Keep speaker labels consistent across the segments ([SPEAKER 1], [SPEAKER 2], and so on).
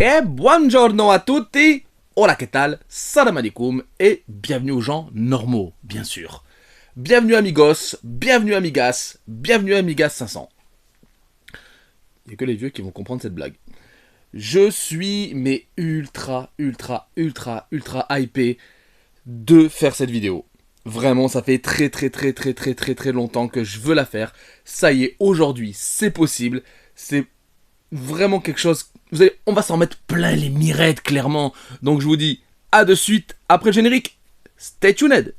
[SPEAKER 1] Et buongiorno a tutti, hola que tal, salam alaikum et bienvenue aux gens normaux, bien sûr. Bienvenue amigos, bienvenue amigas, bienvenue amigas 500. Il n'y a que les vieux qui vont comprendre cette blague. Je suis mais ultra hypé de faire cette vidéo. Vraiment, ça fait très longtemps que je veux la faire. Ça y est, aujourd'hui, c'est possible. C'est vraiment quelque chose. On va s'en mettre plein les mirettes, clairement. Donc je vous dis à de suite après le générique. Stay tuned.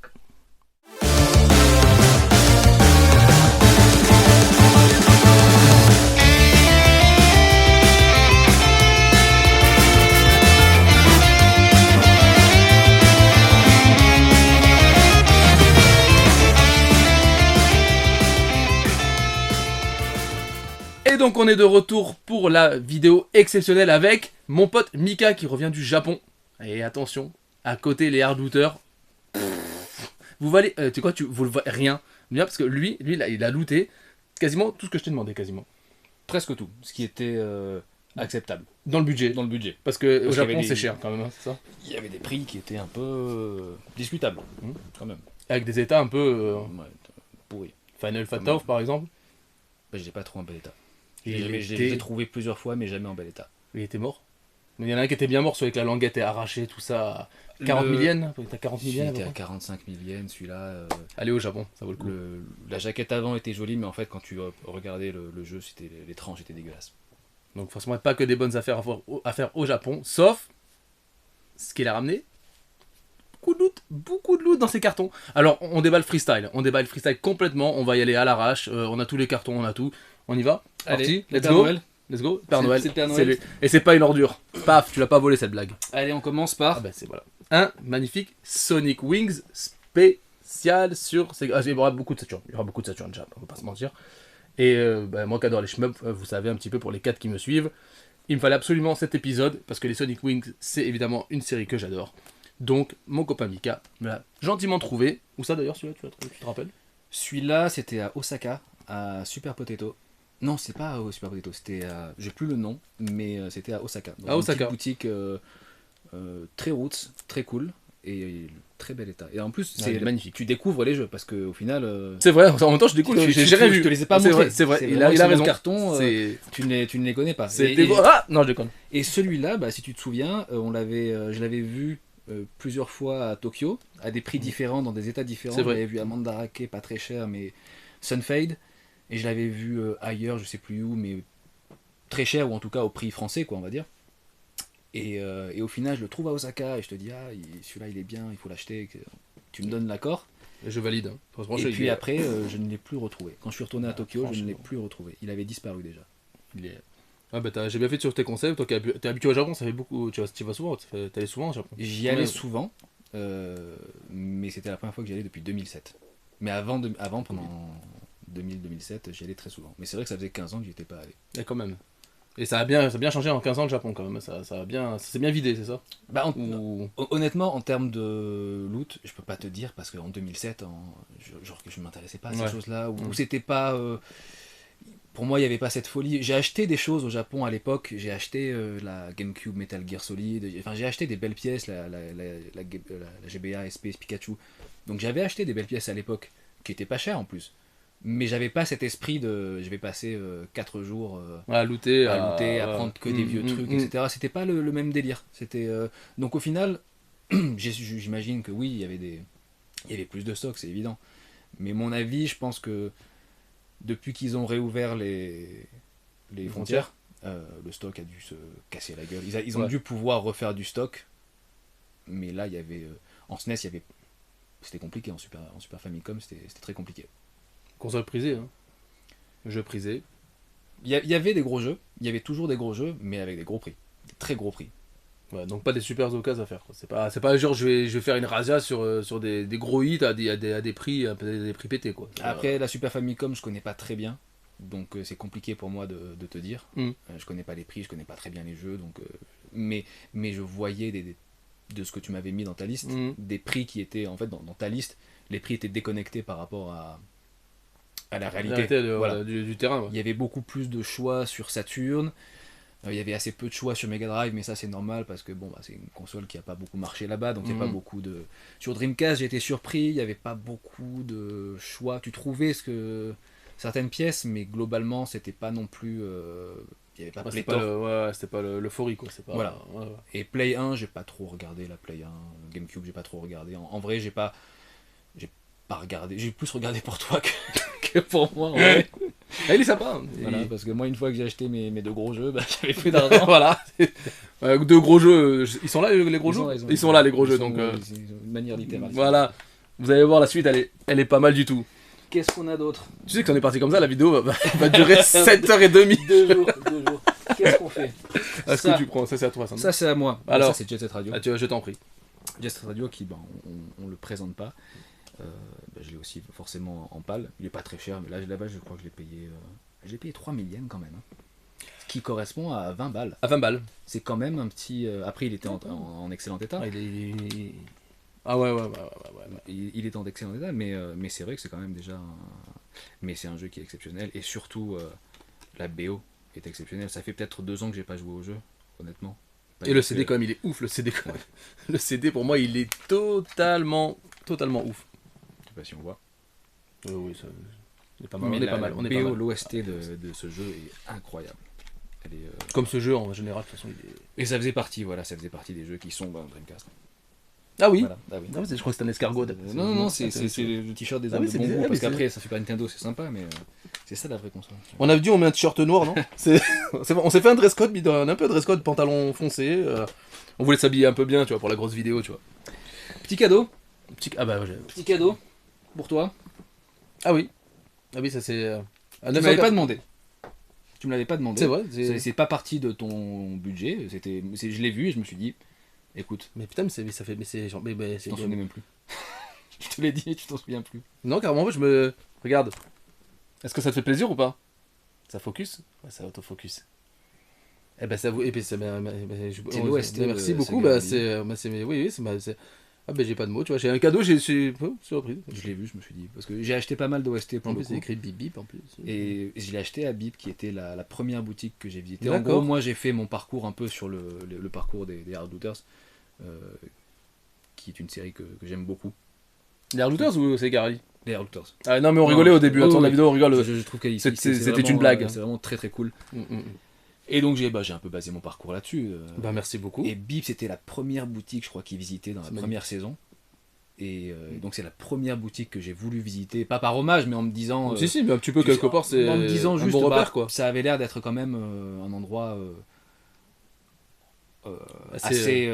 [SPEAKER 1] Et donc on est de retour pour la vidéo exceptionnelle avec mon pote Mika qui revient du Japon. Et attention, à côté les hardlooters. Vous valez, tu sais quoi, vous le voyez rien. Bien parce que lui il a looté quasiment tout ce que je t'ai demandé quasiment.
[SPEAKER 2] Presque tout, ce qui était acceptable.
[SPEAKER 1] Dans le budget. Parce que au Japon c'est cher quand même, hein, c'est ça.
[SPEAKER 2] Il y avait des prix qui étaient un peu discutables, quand même.
[SPEAKER 1] Avec des états un peu
[SPEAKER 2] Ouais, pourris.
[SPEAKER 1] Final Fatov par exemple.
[SPEAKER 2] Bah, je l'ai pas trop en bel état.
[SPEAKER 1] Et
[SPEAKER 2] J'ai trouvé plusieurs fois, mais jamais en bel état.
[SPEAKER 1] Il était mort. Mais il y en a un qui était bien mort, celui avec la languette est arrachée, tout ça. 40 000 yens. T'as 40 000
[SPEAKER 2] Il
[SPEAKER 1] yens.
[SPEAKER 2] était à 45 000 yens, celui-là.
[SPEAKER 1] Allez au Japon, ça vaut le coup.
[SPEAKER 2] La jaquette avant était jolie, mais en fait, quand tu regardais le jeu, les tranches étaient dégueulasses.
[SPEAKER 1] Donc forcément, pas que des bonnes affaires à faire au Japon, sauf ce qu'il a ramené. Beaucoup de loot dans ces cartons. Alors, on déballe freestyle complètement, on va y aller à l'arrache, on a tous les cartons, on a tout. On y va.
[SPEAKER 2] Allez,
[SPEAKER 1] let's
[SPEAKER 2] Père
[SPEAKER 1] go.
[SPEAKER 2] Noël.
[SPEAKER 1] Let's go. Père Noël.
[SPEAKER 2] C'est Père Noël.
[SPEAKER 1] Lui. Et c'est pas une ordure. Paf, tu l'as pas volé cette blague.
[SPEAKER 2] Allez, on commence par...
[SPEAKER 1] Ah ben c'est voilà. Un magnifique Sonic Wings spécial sur... il y aura beaucoup de Saturn. Il y aura beaucoup de Saturn, on va pas se mentir. Et moi qui adore les shmups, vous savez un petit peu pour les 4 qui me suivent, il me fallait absolument cet épisode, parce que les Sonic Wings, c'est évidemment une série que j'adore. Donc, mon copain Mika me l'a gentiment trouvé. Où ça d'ailleurs, celui-là, tu te rappelles?
[SPEAKER 2] Celui-là, c'était à Osaka, à Super Potato. Non, c'est pas au Super Potato, c'était à... J'ai plus le nom, mais c'était à Osaka.
[SPEAKER 1] À Osaka.
[SPEAKER 2] Une petite boutique très roots, très cool, et très bel état. Et en plus, c'est
[SPEAKER 1] magnifique.
[SPEAKER 2] Tu découvres les jeux, parce qu'au final...
[SPEAKER 1] C'est vrai, en même temps, je découvre, j'ai rien vu.
[SPEAKER 2] Je te les ai pas montrés.
[SPEAKER 1] C'est vrai, il a raison.
[SPEAKER 2] Carton, tu ne les connais pas.
[SPEAKER 1] Ah non, je déconne.
[SPEAKER 2] Et celui-là, bah, si tu te souviens, je l'avais vu plusieurs fois à Tokyo, à des prix différents, dans des états différents. Je l'avais vu à Mandarake, pas très cher, mais Sunfade. Et je l'avais vu ailleurs, je sais plus où, mais très cher, ou en tout cas au prix français, quoi, on va dire. Et au final, je le trouve à Osaka, et je te dis, celui-là, il est bien, il faut l'acheter. Tu me donnes l'accord.
[SPEAKER 1] Et je valide.
[SPEAKER 2] Et puis après, je ne l'ai plus retrouvé. Quand je suis retourné à Tokyo, je ne l'ai plus retrouvé. Il avait disparu déjà.
[SPEAKER 1] Ah bah j'ai bien fait sur tes concepts, toi qui es habitué au Japon, ça fait beaucoup, tu vas souvent, t'allais souvent au Japon.
[SPEAKER 2] J'y allais souvent, mais c'était la première fois que j'y allais depuis 2007. Mais avant pendant 2000-2007, j'y allais très souvent. Mais c'est vrai que ça faisait 15 ans que j'y étais pas allé.
[SPEAKER 1] Et quand même. Et ça a bien changé en 15 ans le Japon quand même, ça s'est bien vidé, c'est ça?
[SPEAKER 2] Bah, honnêtement, en termes de loot, je peux pas te dire, parce qu'en 2007, je m'intéressais pas à ces choses-là, ou c'était pas... Pour moi, il n'y avait pas cette folie. J'ai acheté des choses au Japon à l'époque. J'ai acheté la GameCube Metal Gear Solid. Enfin, j'ai acheté des belles pièces, la GBA SP Pikachu. Donc j'avais acheté des belles pièces à l'époque, qui étaient pas chères en plus. Mais j'avais pas cet esprit de... Je vais passer 4 jours
[SPEAKER 1] à looter,
[SPEAKER 2] à prendre que des vieux trucs, etc. C'était pas le même délire. Donc au final, j'imagine que oui, il y avait plus de stock, c'est évident. Mais mon avis, je pense que depuis qu'ils ont réouvert les frontières, le stock a dû se casser la gueule. Ils ont dû pouvoir refaire du stock, mais là, il y avait en SNES, c'était compliqué, en Super Famicom, c'était très compliqué.
[SPEAKER 1] Console prisée, hein. Jeu prisé.
[SPEAKER 2] Il y avait des gros jeux, il y avait toujours des gros jeux, mais avec des gros prix, des très gros prix.
[SPEAKER 1] Ouais, donc pas des super occasions à faire, quoi. C'est pas genre je vais faire une razzia sur des gros hits à des prix pétés, quoi.
[SPEAKER 2] Après la Super Famicom, je connais pas très bien, donc c'est compliqué pour moi de te dire. Je connais pas les prix, je connais pas très bien les jeux, donc mais je voyais de ce que tu m'avais mis dans ta liste, des prix qui étaient en fait dans ta liste, les prix étaient déconnectés par rapport à la réalité
[SPEAKER 1] du terrain. Ouais.
[SPEAKER 2] Il y avait beaucoup plus de choix sur Saturn. Il y avait assez peu de choix sur Mega Drive, mais ça c'est normal parce que bon, bah, c'est une console qui a pas beaucoup marché là-bas, donc il n'y a pas beaucoup de. Sur Dreamcast, j'ai été surpris, il n'y avait pas beaucoup de choix. Tu trouvais certaines pièces, mais globalement, c'était pas non plus. Il n'y avait pas
[SPEAKER 1] Ouais,
[SPEAKER 2] pléthore.
[SPEAKER 1] c'était pas l'euphorie, quoi. C'est pas,
[SPEAKER 2] Voilà.
[SPEAKER 1] ouais, ouais.
[SPEAKER 2] Et Play 1, j'ai pas trop regardé la Play 1. GameCube, j'ai pas trop regardé. En vrai, j'ai pas regardé. J'ai plus regardé pour toi que pour moi. En vrai.
[SPEAKER 1] Ah, il est sympa. Hein.
[SPEAKER 2] Voilà, parce que moi, une fois que j'ai acheté mes deux gros jeux, bah, j'avais plus d'argent.
[SPEAKER 1] Voilà. Deux gros jeux. Ils sont là, les gros jeux. Ils sont là, les gros jeux. Donc,
[SPEAKER 2] de manière littérale.
[SPEAKER 1] voilà. Vous allez voir la suite, elle est pas mal du tout.
[SPEAKER 2] Qu'est-ce qu'on a d'autre?
[SPEAKER 1] Tu sais que t'en es parti comme ça, la vidéo va durer 7h30.
[SPEAKER 2] 2 jours. Qu'est-ce qu'on fait?
[SPEAKER 1] Est-ce que tu prends? Ça, c'est à toi, ça.
[SPEAKER 2] Ça, c'est à moi.
[SPEAKER 1] Alors,
[SPEAKER 2] ça, c'est Jet Set Radio.
[SPEAKER 1] je t'en prie.
[SPEAKER 2] Jet Set Radio, qui, on le présente pas. Je l'ai aussi forcément en pâle. Il est pas très cher, mais là-bas, je crois que je l'ai payé. Je l'ai payé 3000 yens quand même. Hein. Ce qui correspond à 20 balles.
[SPEAKER 1] À 20 balles.
[SPEAKER 2] C'est quand même un petit. Après, il était en excellent état.
[SPEAKER 1] Ah, ah ouais.
[SPEAKER 2] Il est en excellent état, mais c'est vrai que c'est quand même déjà. Mais c'est un jeu qui est exceptionnel. Et surtout, la BO est exceptionnelle. Ça fait peut-être 2 ans que j'ai pas joué au jeu, honnêtement.
[SPEAKER 1] Et le CD, quand même, il est ouf. Le CD, quand même. Le CD, pour moi, il est totalement ouf.
[SPEAKER 2] Je sais pas si on voit.
[SPEAKER 1] Oui, ça. On est pas mal.
[SPEAKER 2] Mais
[SPEAKER 1] On est pas mal.
[SPEAKER 2] BO, l'OST de ce jeu est incroyable. Elle est,
[SPEAKER 1] Comme ce jeu, en général, de toute façon, il est.
[SPEAKER 2] Et ça faisait partie des jeux qui sont dans Dreamcast.
[SPEAKER 1] Ah oui,
[SPEAKER 2] voilà.
[SPEAKER 1] Ah oui. Non, je crois que c'est un escargot.
[SPEAKER 2] Non, c'est le t-shirt des hommes de bon goût, parce qu'après, ça fait pas Nintendo, c'est sympa, mais c'est ça la vraie console.
[SPEAKER 1] On avait dit on met un t-shirt noir, non? On s'est fait un dress code, mais un peu dress code, pantalon foncé. On voulait s'habiller un peu bien, tu vois, pour la grosse vidéo, tu vois.
[SPEAKER 2] Petit cadeau.
[SPEAKER 1] Ah bah,
[SPEAKER 2] Petit cadeau pour toi.
[SPEAKER 1] Ah oui, ça c'est.
[SPEAKER 2] Tu me l'avais pas demandé. Tu me l'avais pas demandé.
[SPEAKER 1] C'est vrai.
[SPEAKER 2] C'est pas parti de ton budget. Je l'ai vu et je me suis dit, écoute.
[SPEAKER 1] Mais putain, ça fait. Mais c'est genre.
[SPEAKER 2] Je t'en souviens même plus. Je te l'ai dit, tu t'en souviens plus.
[SPEAKER 1] Non, carrément, moi je me. Regarde. Est-ce que ça te fait plaisir ou pas? Ça focus? Ouais, ça autofocus. Eh ben ça vous. Eh ben c'est.
[SPEAKER 2] C'est l'OST.
[SPEAKER 1] Merci beaucoup. Bah c'est. Oui, c'est. Ah ben j'ai pas de mots, tu vois, j'ai un cadeau, j'ai surpris.
[SPEAKER 2] Je l'ai vu, je me suis dit, parce que j'ai acheté pas mal d'OST pour
[SPEAKER 1] en
[SPEAKER 2] le
[SPEAKER 1] plus,
[SPEAKER 2] coup.
[SPEAKER 1] c'est écrit Bip Bip en plus.
[SPEAKER 2] Et je l'ai acheté à Bip, qui était la première boutique que j'ai visitée. En
[SPEAKER 1] D'accord.
[SPEAKER 2] gros, moi j'ai fait mon parcours un peu sur le parcours des Hardlooters, qui est une série que j'aime beaucoup.
[SPEAKER 1] Les Hardlooters ou c'est Garali?
[SPEAKER 2] Les Hardlooters.
[SPEAKER 1] Ah non mais on rigolait au début, attends la vidéo on rigole.
[SPEAKER 2] Je trouve que
[SPEAKER 1] c'était une blague.
[SPEAKER 2] C'est vraiment très très cool. Et donc j'ai un peu basé mon parcours là-dessus.
[SPEAKER 1] Bah merci beaucoup.
[SPEAKER 2] Et Bip c'était la première boutique je crois qu'ils visitaient dans la première saison. Et donc c'est la première boutique que j'ai voulu visiter, pas par hommage, mais en me disant...
[SPEAKER 1] si, mais un petit peu quelque part, c'est
[SPEAKER 2] en me disant
[SPEAKER 1] un
[SPEAKER 2] juste,
[SPEAKER 1] bon repère, quoi.
[SPEAKER 2] Ça avait l'air d'être quand même un endroit assez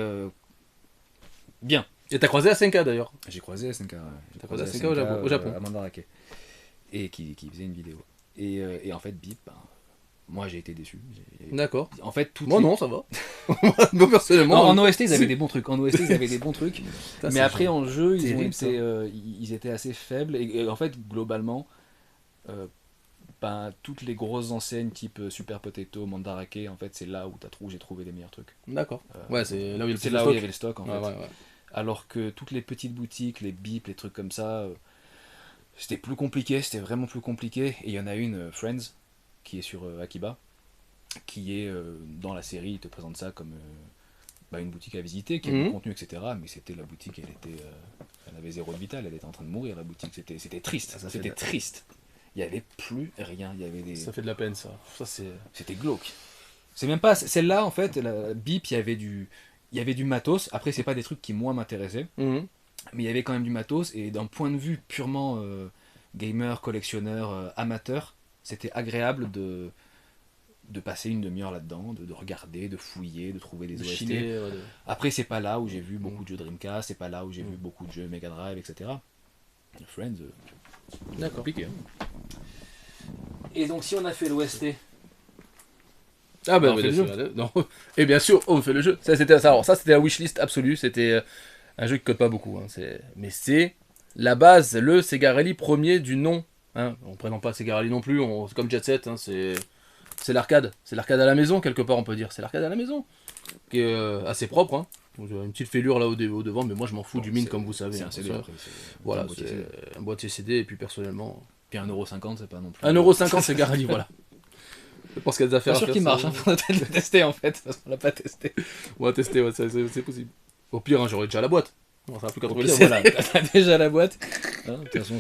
[SPEAKER 2] bien.
[SPEAKER 1] Et t'as croisé SNK d'ailleurs?
[SPEAKER 2] J'ai croisé SNK,
[SPEAKER 1] T'as croisé SNK au Japon.
[SPEAKER 2] à Mandarake, et qui faisait une vidéo. Et en fait, Bip, moi j'ai été déçu.
[SPEAKER 1] D'accord.
[SPEAKER 2] En fait,
[SPEAKER 1] moi non, ça va. Moi personnellement.
[SPEAKER 2] En OST ils avaient des bons trucs. Mais après en jeu ils étaient assez faibles. Et en fait globalement, toutes les grosses enseignes type Super Potato, Mandarake, en fait c'est là où j'ai trouvé les meilleurs trucs.
[SPEAKER 1] D'accord. Ouais, c'est là où il y
[SPEAKER 2] avait le stock en fait.
[SPEAKER 1] Ouais.
[SPEAKER 2] Alors que toutes les petites boutiques, les Bip, les trucs comme ça, c'était plus compliqué. C'était vraiment plus compliqué. Et il y en a une, Friends, qui est sur Akiba, qui est dans la série, il te présente ça comme une boutique à visiter, qui a du contenu, etc. Mais c'était la boutique, elle avait zéro de vital, elle était en train de mourir, la boutique, c'était triste, c'était triste. Il n'y avait plus rien, il y avait des...
[SPEAKER 1] Ça fait de la peine ça
[SPEAKER 2] C'était glauque. C'est même pas, celle-là en fait, la Bip, il y avait du matos, après c'est pas des trucs qui moi m'intéressaient, mais il y avait quand même du matos, et d'un point de vue purement gamer, collectionneur, amateur, c'était agréable de passer une demi-heure là-dedans, de regarder, de fouiller, de trouver des OST. Après, c'est pas là où j'ai vu beaucoup de jeux Dreamcast, c'est pas là où j'ai vu beaucoup de jeux Mega Drive, etc. Friends,
[SPEAKER 1] d'accord.
[SPEAKER 2] Compliqué. Hein. Et donc, si on a fait l'OST...
[SPEAKER 1] Ah on fait le jeu. Non. Et bien sûr, on fait le jeu. Ça, c'était la wishlist absolue, c'était un jeu qui cote pas beaucoup. Hein. Mais c'est la base, le Sega Rally premier du nom. Hein, on ne présente pas Sega Rally non plus, c'est comme Jet Set, hein, c'est l'arcade. C'est l'arcade à la maison, quelque part, on peut dire. C'est l'arcade à la maison, qui est assez propre. Hein. Donc, une petite fêlure là au devant, mais moi je m'en fous du mine, comme vous savez.
[SPEAKER 2] C'est un CD, après,
[SPEAKER 1] voilà, c'est un boîtier CD, et puis personnellement...
[SPEAKER 2] Puis 1,50€, c'est pas non plus...
[SPEAKER 1] 1,50€, Sega Rally, voilà. Je pense qu'il y a des affaires
[SPEAKER 2] Pas
[SPEAKER 1] à
[SPEAKER 2] sûr
[SPEAKER 1] faire.
[SPEAKER 2] qu'il
[SPEAKER 1] ça.
[SPEAKER 2] marche, hein, faudrait peut-être le tester en fait, parce qu'on l'a pas testé.
[SPEAKER 1] On va tester, ouais, c'est possible. Au pire, hein, j'aurais déjà la boîte. Bon, ça va plus qu'à
[SPEAKER 2] Au
[SPEAKER 1] trouver
[SPEAKER 2] pire,
[SPEAKER 1] le
[SPEAKER 2] voilà, t'as déjà la boîte. Hein, de toute façon,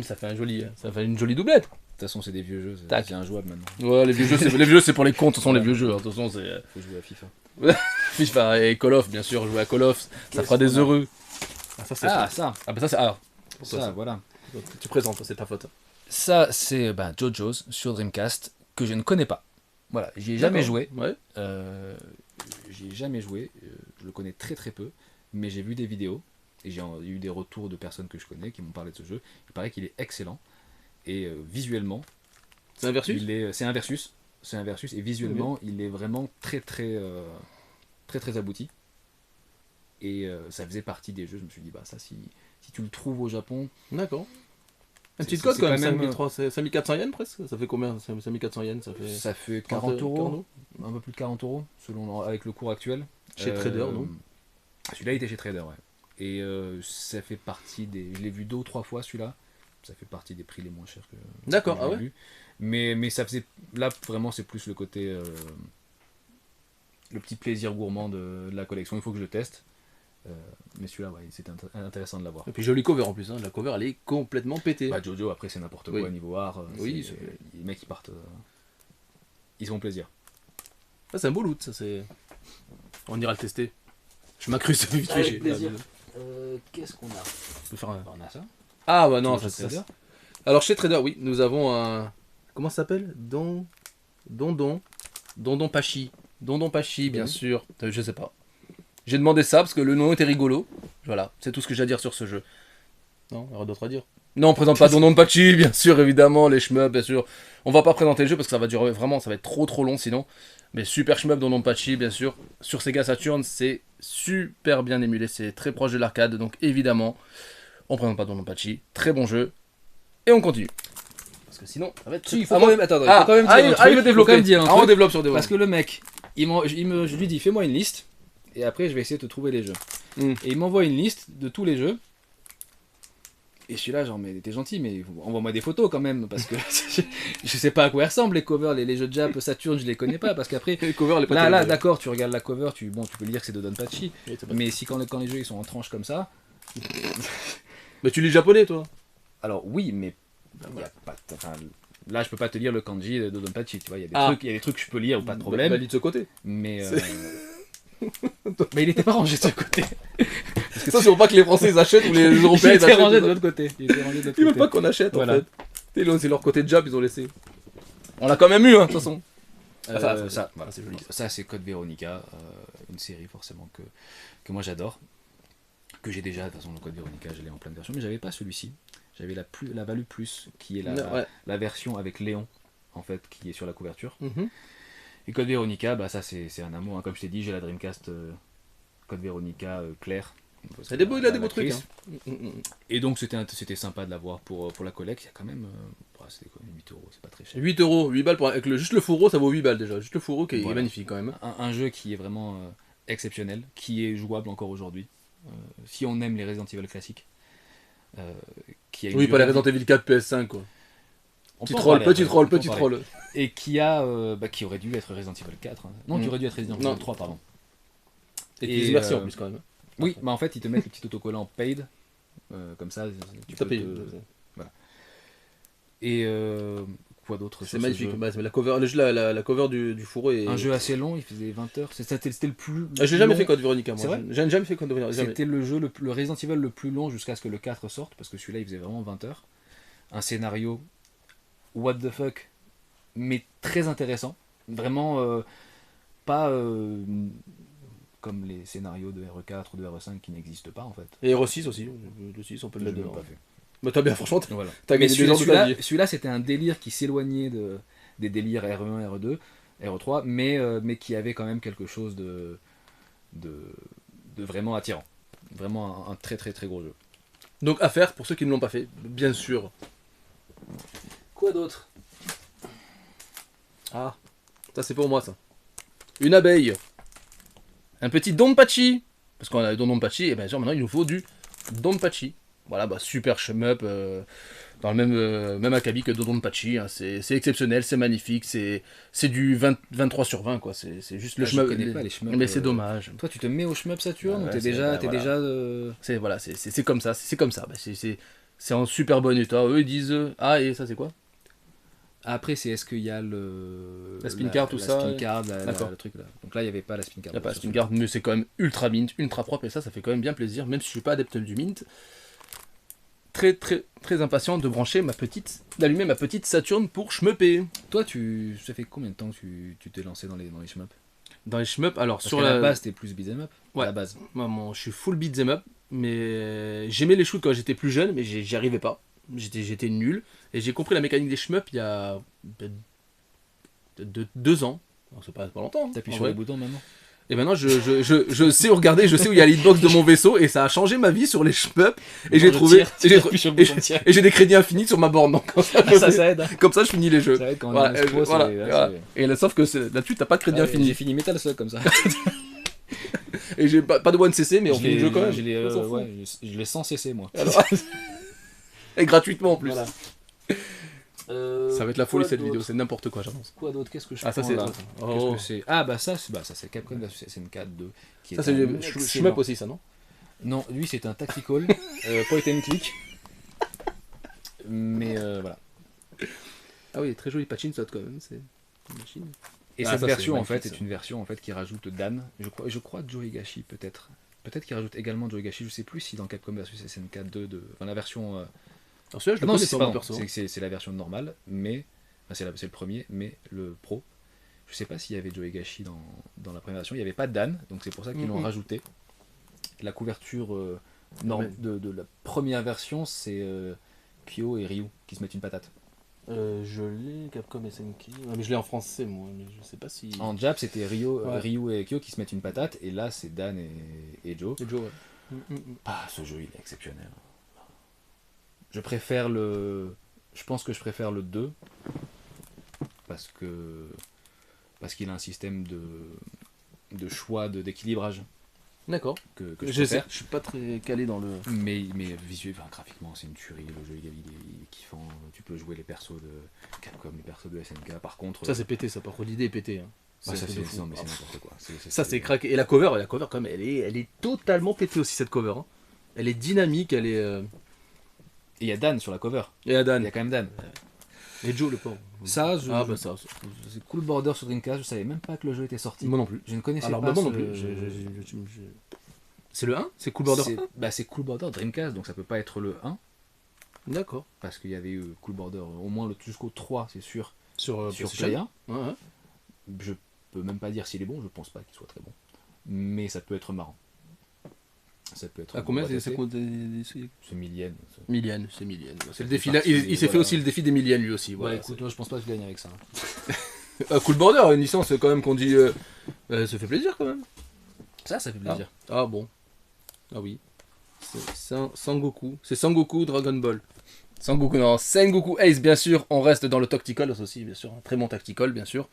[SPEAKER 1] Ça fait un joli, ça fait une jolie doublette.
[SPEAKER 2] c'est des vieux jeux,
[SPEAKER 1] Tac.
[SPEAKER 2] c'est injouable maintenant.
[SPEAKER 1] Ouais, les vieux jeux, c'est pour les cons. De toute façon, les vieux jeux. De toute façon, c'est
[SPEAKER 2] Faut jouer à FIFA.
[SPEAKER 1] FIFA et Call of, bien sûr. Jouer à Call of, ça fera des heureux. Ah, ça, c'est
[SPEAKER 2] Ah,
[SPEAKER 1] ça.
[SPEAKER 2] ça,
[SPEAKER 1] Ah, bah ça, c'est. Ah, pour toi,
[SPEAKER 2] ça,
[SPEAKER 1] ça.
[SPEAKER 2] voilà.
[SPEAKER 1] Tu présentes, c'est ta faute.
[SPEAKER 2] Ça, c'est JoJo's sur Dreamcast, que je ne connais pas. Voilà, j'y ai jamais
[SPEAKER 1] D'accord.
[SPEAKER 2] joué.
[SPEAKER 1] Ouais.
[SPEAKER 2] J'y ai jamais joué, je le connais très très peu, mais j'ai vu des vidéos, et j'ai eu des retours de personnes que je connais qui m'ont parlé de ce jeu. Il paraît qu'il est excellent, et visuellement,
[SPEAKER 1] C'est un versus.
[SPEAKER 2] c'est un versus, et visuellement, il est vraiment très très abouti. Et ça faisait partie des jeux, je me suis dit, bah ça, si tu le trouves au Japon,
[SPEAKER 1] D'accord. Un
[SPEAKER 2] C'est-
[SPEAKER 1] petit code
[SPEAKER 2] c'est
[SPEAKER 1] quand même,
[SPEAKER 2] quand même,
[SPEAKER 1] 5300, c'est 5400 yens presque. Ça fait combien 5400 yens, ça fait.
[SPEAKER 2] ça fait
[SPEAKER 1] 40
[SPEAKER 2] 40 euros, un peu plus de 40 euros, selon, avec le cours actuel.
[SPEAKER 1] Chez Trader, non?
[SPEAKER 2] Celui-là, il était chez Trader, ouais. Et ça fait partie des... Je l'ai vu 2 ou 3 fois, celui-là. Ça fait partie des prix les moins chers que
[SPEAKER 1] D'accord,
[SPEAKER 2] que j'ai
[SPEAKER 1] ah ouais.
[SPEAKER 2] vu. Mais ça faisait... Là, vraiment, c'est plus le côté... le petit plaisir gourmand de la collection. Il faut que je le teste. Mais celui-là, ouais, c'était intéressant de l'avoir.
[SPEAKER 1] Et puis jolie cover en plus, hein. La cover elle est complètement pétée.
[SPEAKER 2] Bah, Jojo, après, c'est n'importe
[SPEAKER 1] Oui.
[SPEAKER 2] quoi niveau art.
[SPEAKER 1] Oui,
[SPEAKER 2] les mecs, ils partent... ils font plaisir.
[SPEAKER 1] Ah, c'est un beau loot, ça c'est. On ira le tester. Je m'accruste vite fait.
[SPEAKER 2] Avec plaisir. Qu'est-ce qu'on a?
[SPEAKER 1] Je peux faire un.
[SPEAKER 2] On a ça.
[SPEAKER 1] Ah bah non,
[SPEAKER 2] Toujours
[SPEAKER 1] ça,
[SPEAKER 2] chez Trader.
[SPEAKER 1] Alors chez Trader, oui, nous avons un. Comment ça s'appelle Dondon Pachi. Dondon Pachi, bien
[SPEAKER 2] Oui.
[SPEAKER 1] sûr. Je sais pas. J'ai demandé ça parce que le nom était rigolo. Voilà, c'est tout ce que j'ai à dire sur ce jeu. Non, il y aura d'autres à dire. Non, on présente pas Dondon Pachi, bien sûr, évidemment, les shmups, bien sûr. On va pas présenter le jeu parce que ça va durer vraiment, ça va être trop long sinon. Mais super shmup Dondon Pachi, bien sûr. Sur Sega Saturn, c'est super bien émulé, c'est très proche de l'arcade, donc évidemment, on présente pas Dondon Pachi. Très bon jeu. Et on continue. Parce que sinon, ça va être.
[SPEAKER 2] Si, il faut
[SPEAKER 1] Ah,
[SPEAKER 2] quand
[SPEAKER 1] moi-
[SPEAKER 2] même... Attends, il
[SPEAKER 1] Ah,
[SPEAKER 2] faut quand même dire
[SPEAKER 1] ah,
[SPEAKER 2] un
[SPEAKER 1] il
[SPEAKER 2] truc,
[SPEAKER 1] veut
[SPEAKER 2] il faut
[SPEAKER 1] développer.
[SPEAKER 2] quand même dire un
[SPEAKER 1] Ah, on
[SPEAKER 2] truc.
[SPEAKER 1] développe sur développe.
[SPEAKER 2] Parce que le mec, je lui dis fais-moi une liste et après je vais essayer de te trouver les jeux.
[SPEAKER 1] Mm.
[SPEAKER 2] Et il m'envoie une liste de tous les jeux. Et je suis là genre mais t'es gentil mais envoie-moi des photos quand même parce que je sais pas à quoi ils ressemblent les covers, les jeux de Jap, Saturn je les connais pas parce qu'après
[SPEAKER 1] Les covers, les
[SPEAKER 2] là d'accord tu regardes la cover tu peux lire que c'est de Donpachi
[SPEAKER 1] Mais
[SPEAKER 2] mais si quand les jeux ils sont en tranches comme ça
[SPEAKER 1] tu lis japonais, toi.
[SPEAKER 2] alors oui mais
[SPEAKER 1] Bah,
[SPEAKER 2] y a pas enfin, là je peux pas te lire le kanji de Donpachi tu vois il y a des
[SPEAKER 1] Ah.
[SPEAKER 2] trucs il y a des trucs que je peux lire pas de problème
[SPEAKER 1] Bah, lis de ce côté.
[SPEAKER 2] mais mais il était pas rangé de ce côté.
[SPEAKER 1] Ça, c'est pour pas que les Français ils achètent ou les Européens
[SPEAKER 2] Il
[SPEAKER 1] ils
[SPEAKER 2] était
[SPEAKER 1] achètent.
[SPEAKER 2] rangé de l'autre côté. Il était rangé de l'autre
[SPEAKER 1] Ils veulent
[SPEAKER 2] côté.
[SPEAKER 1] pas qu'on achète
[SPEAKER 2] Voilà.
[SPEAKER 1] en fait. Et là, c'est leur côté de Jap, ils ont laissé. On l'a quand même eu, hein, de toute façon.
[SPEAKER 2] Ça,
[SPEAKER 1] voilà, c'est joli.
[SPEAKER 2] ça c'est Code Veronica, une série forcément que moi j'adore. Que j'ai déjà, de toute façon, le Code Veronica, je l'ai en plein de versions, mais j'avais pas celui-ci. J'avais la Value Plus, qui est
[SPEAKER 1] Ouais.
[SPEAKER 2] la version avec Léon, en fait, qui est sur la couverture.
[SPEAKER 1] Mhm.
[SPEAKER 2] Et Code Veronica, bah ça c'est un amour. Hein. Comme je t'ai dit, j'ai la Dreamcast Code Veronica Claire.
[SPEAKER 1] Il a des beaux
[SPEAKER 2] La
[SPEAKER 1] trucs.
[SPEAKER 2] Chris.
[SPEAKER 1] Hein.
[SPEAKER 2] Et donc c'était sympa de l'avoir pour la collecte. Il y a quand même. C'était quoi, 8 euros, c'est pas très cher.
[SPEAKER 1] 8 euros, 8 balles avec juste le fourreau, ça vaut 8 balles déjà. Juste le fourreau qui est
[SPEAKER 2] Voilà.
[SPEAKER 1] magnifique quand même.
[SPEAKER 2] Un jeu qui est vraiment exceptionnel, qui est jouable encore aujourd'hui. Si on aime les Resident Evil classiques. Qui a une
[SPEAKER 1] Oui, pas les
[SPEAKER 2] durée-
[SPEAKER 1] Resident Evil 4 PS5 quoi.
[SPEAKER 2] On
[SPEAKER 1] Petit
[SPEAKER 2] peut en
[SPEAKER 1] troll,
[SPEAKER 2] parler
[SPEAKER 1] petit
[SPEAKER 2] après,
[SPEAKER 1] troll,
[SPEAKER 2] on peut en
[SPEAKER 1] petit
[SPEAKER 2] parler.
[SPEAKER 1] troll.
[SPEAKER 2] Et qui qui aurait dû être Resident Evil 4. Hein. Non, qui aurait dû être Resident
[SPEAKER 1] Non.
[SPEAKER 2] Evil 3, pardon.
[SPEAKER 1] Et
[SPEAKER 2] Et,
[SPEAKER 1] puis merci en
[SPEAKER 2] euh,
[SPEAKER 1] plus quand même.
[SPEAKER 2] Oui, mais en fait, ils te mettent le petit autocollant paid. Comme ça, tu
[SPEAKER 1] T'as
[SPEAKER 2] peux
[SPEAKER 1] payé.
[SPEAKER 2] te- Et quoi d'autre
[SPEAKER 1] C'est
[SPEAKER 2] sur ce
[SPEAKER 1] magnifique.
[SPEAKER 2] jeu
[SPEAKER 1] Bah, la cover, la cover du fourreau est.
[SPEAKER 2] Un jeu assez long, il faisait 20 heures. C'était le plus.
[SPEAKER 1] Ah, j'ai jamais
[SPEAKER 2] long.
[SPEAKER 1] fait Code Veronica moi.
[SPEAKER 2] C'est vrai
[SPEAKER 1] J'ai jamais fait Code Veronica. Jamais.
[SPEAKER 2] C'était le jeu, le Resident Evil le plus long jusqu'à ce que le 4 sorte, parce que celui-là il faisait vraiment 20 heures. Un scénario what the fuck, mais très intéressant. Vraiment pas comme les scénarios de RE4 ou de RE5 qui n'existent pas en fait.
[SPEAKER 1] Et Hero 6 aussi. Le 6 on peut le
[SPEAKER 2] Je
[SPEAKER 1] mettre
[SPEAKER 2] l'ai
[SPEAKER 1] dedans.
[SPEAKER 2] pas fait.
[SPEAKER 1] Bah t'as bien franchement.
[SPEAKER 2] Voilà.
[SPEAKER 1] T'as
[SPEAKER 2] Mais
[SPEAKER 1] gagné des heures de ta vie.
[SPEAKER 2] celui-là c'était un délire qui s'éloignait des délires RE1, RE2, RE3, mais qui avait quand même quelque chose de vraiment attirant. Vraiment un très très très gros jeu.
[SPEAKER 1] Donc à faire pour ceux qui ne l'ont pas fait, bien sûr.
[SPEAKER 2] Quoi d'autre?
[SPEAKER 1] Ah, ça c'est pour moi ça. Une abeille. Un petit Donpachi. Parce qu'on a le Donpachi, et bien sûr maintenant il nous faut du Donpachi. Voilà, bah super shmup. Dans le même acabit que Dodonpachi, hein. C'est exceptionnel, c'est magnifique, c'est du 23 sur 20, quoi. C'est juste le shmup.
[SPEAKER 2] Je connais pas les shmups.
[SPEAKER 1] Mais c'est dommage.
[SPEAKER 2] Toi, tu te mets au shmup Saturn ou t'es
[SPEAKER 1] voilà.
[SPEAKER 2] déjà
[SPEAKER 1] C'est voilà, c'est comme ça, c'est comme ça. Bah, c'est en super bon état. Eux, ils disent ah, et ça, c'est quoi?
[SPEAKER 2] Après, c'est est-ce qu'il y a
[SPEAKER 1] la spin card, tout ça?
[SPEAKER 2] La spin card, le truc là. Donc là, il n'y avait pas la spin card.
[SPEAKER 1] Il n'y a pas la spin card, mais c'est quand même ultra mint, ultra propre, et ça fait quand même bien plaisir, même si je suis pas adepte du mint. Très très très impatient de brancher d'allumer ma petite Saturn pour shmupper.
[SPEAKER 2] Toi, ça fait combien de temps que tu t'es lancé dans les shmups?
[SPEAKER 1] Dans les shmups, alors
[SPEAKER 2] parce
[SPEAKER 1] sur
[SPEAKER 2] la base, t'es plus beat'em up.
[SPEAKER 1] Ouais,
[SPEAKER 2] à la base.
[SPEAKER 1] Moi, je suis full beat'em up, mais j'aimais les shoots quand j'étais plus jeune, mais j'y arrivais pas. J'étais nul, et j'ai compris la mécanique des shmups il y a 2 ans. C'est pas longtemps.
[SPEAKER 2] T'appuies sur les boutons maintenant.
[SPEAKER 1] Et maintenant, je sais où regarder, je sais où il y a l'hitbox de mon vaisseau, et ça a changé ma vie sur les shmups. Et j'ai trouvé. Et j'ai des crédits infinis sur ma borne. Donc, comme ça
[SPEAKER 2] aide. Hein.
[SPEAKER 1] Comme ça, je finis les jeux.
[SPEAKER 2] Ça aide quand
[SPEAKER 1] voilà. Et là, sauf que là-dessus, t'as pas de crédit infini.
[SPEAKER 2] J'ai fini Metal Slug comme ça.
[SPEAKER 1] Et j'ai pas de 1cc, mais on finit le jeu quand même.
[SPEAKER 2] Je l'ai sans CC, moi.
[SPEAKER 1] Alors, et gratuitement en plus.
[SPEAKER 2] Voilà.
[SPEAKER 1] Ça va être la folie cette vidéo, c'est n'importe quoi, j'annonce.
[SPEAKER 2] Quoi d'autre? Qu'est-ce que je
[SPEAKER 1] prends ça c'est
[SPEAKER 2] là?
[SPEAKER 1] Oh.
[SPEAKER 2] Ça c'est Capcom vs SNK 2 qui
[SPEAKER 1] ça c'est le shmup aussi, ça, non?
[SPEAKER 2] Non, lui c'est un tactical point and click. Mais voilà.
[SPEAKER 1] Ah oui, très joli patchin shot quand même, c'est une machine.
[SPEAKER 2] Et cette version en fait est une version en fait qui rajoute Dan, je crois Joe Higashi peut-être qu'il rajoute également Joe Higashi, je sais plus si dans Capcom vs SNK 2 enfin la version
[SPEAKER 1] alors celui-là, je le connais pas, perso.
[SPEAKER 2] C'est la version normale, mais c'est le premier, mais le pro. Je sais pas s'il y avait Joe Higashi dans la première version. Il n'y avait pas Dan, donc c'est pour ça qu'ils l'ont rajouté. La couverture de la première version, c'est Kyo et Ryu qui se mettent une patate.
[SPEAKER 1] Je l'ai, Capcom SNK. Mais je l'ai en français, moi. Mais je sais pas si.
[SPEAKER 2] En Jap, c'était Ryu et Kyo qui se mettent une patate, et là, c'est Dan et Joe.
[SPEAKER 1] Et Joe, ouais.
[SPEAKER 2] Ce jeu, il est exceptionnel. Je pense que je préfère le 2 parce qu'il a un système de choix d'équilibrage.
[SPEAKER 1] D'accord.
[SPEAKER 2] Que
[SPEAKER 1] je suis pas très calé dans le.
[SPEAKER 2] Mais graphiquement c'est une tuerie, le jeu il est kiffant. Tu peux jouer les persos de Capcom, les persos de SNK. Par contre.
[SPEAKER 1] Ça c'est pété, ça par contre l'idée est pétée. Hein.
[SPEAKER 2] Ça c'est n'importe quoi.
[SPEAKER 1] Ça c'est craqué. Et la cover quand même, elle est totalement pétée aussi cette cover. Hein. Elle est dynamique, elle est.
[SPEAKER 2] Et il y a Dan sur la cover.
[SPEAKER 1] Il y a Dan.
[SPEAKER 2] Il y a quand même Dan.
[SPEAKER 1] Et Joe le pauvre.
[SPEAKER 2] Ça, c'est Cool Border sur Dreamcast. Je savais même pas que le jeu était sorti.
[SPEAKER 1] Moi non plus.
[SPEAKER 2] Je ne connaissais pas.
[SPEAKER 1] Moi non plus. C'est le 1 ? C'est Cool Border 1 ?
[SPEAKER 2] C'est Cool Border Dreamcast, donc ça peut pas être le 1.
[SPEAKER 1] D'accord.
[SPEAKER 2] Parce qu'il y avait eu Cool Border au moins jusqu'au 3, c'est sûr.
[SPEAKER 1] Sur
[SPEAKER 2] Play 1.
[SPEAKER 1] Ouais.
[SPEAKER 2] Je peux même pas dire s'il est bon, je pense pas qu'il soit très bon. Mais ça peut être marrant. Ça peut être.
[SPEAKER 1] À combien ça coûte?
[SPEAKER 2] C'est millienne.
[SPEAKER 1] C'est le défi là. Il s'est fait aussi le défi des milliennes lui aussi.
[SPEAKER 2] Voilà, écoute, moi je pense pas que je gagne avec ça.
[SPEAKER 1] Cool Border, une licence quand même qu'on dit. Ça fait plaisir quand même.
[SPEAKER 2] Ça fait plaisir.
[SPEAKER 1] Ah bon. Ah oui. C'est Sangoku. C'est Sangoku Dragon Ball. Sengoku Ace, bien sûr. On reste dans le tactical aussi, bien sûr. Un très bon tactical, bien sûr.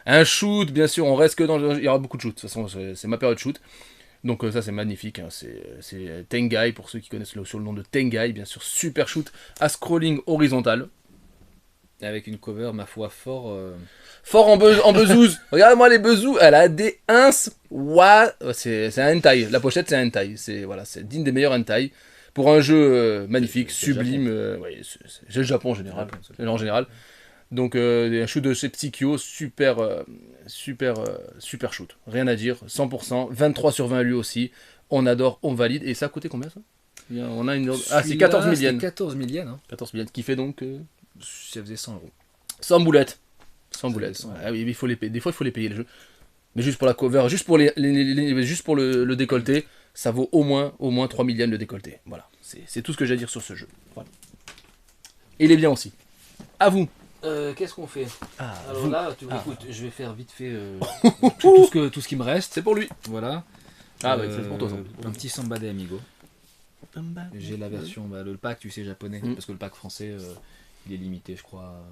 [SPEAKER 1] Un shoot, bien sûr. On reste que dans. Il y aura beaucoup de shoot. De toute façon, c'est ma période shoot. Donc ça c'est magnifique, hein. C'est Tengai, pour ceux qui connaissent sur le nom de Tengai, bien sûr, super shoot à scrolling horizontal.
[SPEAKER 2] Avec une cover, ma foi, fort
[SPEAKER 1] en bezouze. Regarde-moi les bezous, elle a des ins. C'est un hentai, la pochette c'est un hentai, c'est digne des meilleurs hentai. Pour un jeu magnifique, sublime, c'est le Japon en général. Donc un shoot de chez Psycho, super shoot, rien à dire, 100%, 23 sur 20 lui aussi, on adore, on valide, et ça a coûté combien ça? On a une... c'est 14 millions.
[SPEAKER 2] 14 millions, hein.
[SPEAKER 1] 14 millions, qui fait donc...
[SPEAKER 2] Ça faisait 100 €.
[SPEAKER 1] 100 boulettes. 100 boulettes. Ah oui, il faut les payer. Des fois il faut les payer les jeux. Mais juste pour la cover, juste pour juste pour le décolleté, ça vaut au moins 3 millions le décolleté. Voilà, c'est tout ce que j'ai à dire sur ce jeu. Voilà. Et il est bien aussi. À vous.
[SPEAKER 2] Qu'est-ce qu'on fait? Alors là, écoute, je vais faire vite fait tout ce qui me reste.
[SPEAKER 1] C'est pour lui.
[SPEAKER 2] Voilà.
[SPEAKER 1] C'est pour toi.
[SPEAKER 2] Un petit Samba de Amigo. J'ai la version, le pack, tu sais, japonais, parce que le pack français, il est limité, je crois, à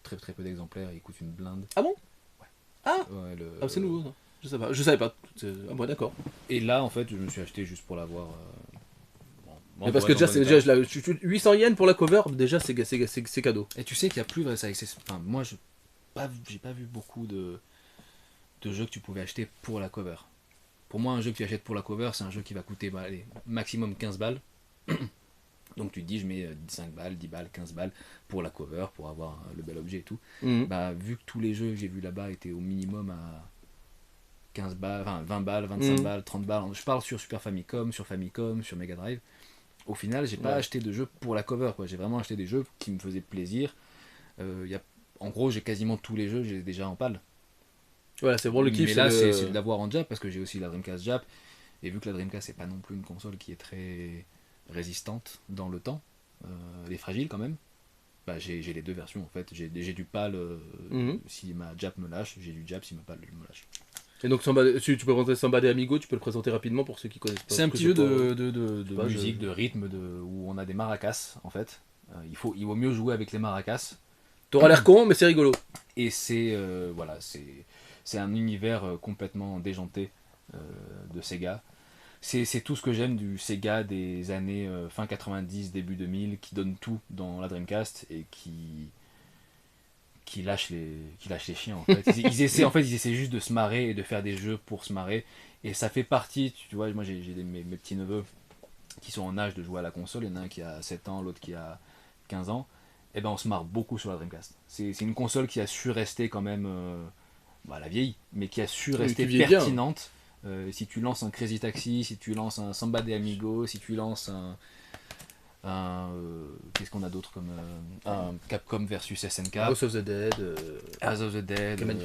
[SPEAKER 2] très très peu d'exemplaires, il coûte une blinde.
[SPEAKER 1] Ah bon?
[SPEAKER 2] Ouais.
[SPEAKER 1] C'est nouveau, ça. Je savais pas. Ah bon, d'accord.
[SPEAKER 2] Et là, en fait, je me suis acheté juste pour l'avoir.
[SPEAKER 1] Mais parce que déjà, 800 yens pour la cover, déjà c'est cadeau.
[SPEAKER 2] Et tu sais qu'il n'y a plus... Enfin, moi, j'ai pas vu beaucoup de jeux que tu pouvais acheter pour la cover. Pour moi, un jeu que tu achètes pour la cover, c'est un jeu qui va coûter allez, maximum 15 balles. Donc tu te dis, je mets 5 balles, 10 balles, 15 balles pour la cover, pour avoir le bel objet et tout. Bah, vu que tous les jeux que j'ai vus là-bas étaient au minimum à 15 balles, enfin 20 balles, 25 balles, 30 balles, je parle sur Super Famicom, sur Mega Drive. Au final, j'ai pas acheté de jeux pour la cover, quoi. J'ai vraiment acheté des jeux qui me faisaient plaisir. En gros, j'ai quasiment tous les jeux, j'ai déjà en pâle.
[SPEAKER 1] Voilà, c'est bon le kiff.
[SPEAKER 2] Mais là, c'est de l'avoir en Jap parce que j'ai aussi la Dreamcast Jap. Et vu que la Dreamcast, c'est pas non plus une console qui est très résistante dans le temps, elle est fragile quand même. Bah, j'ai les deux versions en fait. J'ai du PAL si ma Jap me lâche, j'ai du Jap si ma PAL me lâche.
[SPEAKER 1] Et donc, tu peux présenter Samba de Amigo, tu peux le présenter rapidement pour ceux qui connaissent pas.
[SPEAKER 2] C'est un petit jeu de musique, de rythme, où on a des maracas en fait. Il vaut mieux jouer avec les maracas.
[SPEAKER 1] T'auras l'air con, mais c'est rigolo.
[SPEAKER 2] Et c'est un univers complètement déjanté de Sega. C'est tout ce que j'aime du Sega des années fin 90, début 2000, qui donne tout dans la Dreamcast et qui lâche les chiens en fait. Ils essaient juste de se marrer et de faire des jeux pour se marrer. Et ça fait partie, tu vois, moi j'ai mes petits neveux qui sont en âge de jouer à la console. Il y en a un qui a 7 ans, l'autre qui a 15 ans. Et ben on se marre beaucoup sur la Dreamcast. C'est une console qui a su rester quand même, elle a vieilli, mais qui a su rester pertinente. Si tu lances un Crazy Taxi, si tu lances un Samba de Amigo, si tu lances qu'est-ce qu'on a d'autre comme un Capcom versus SNK,
[SPEAKER 1] House of the Dead,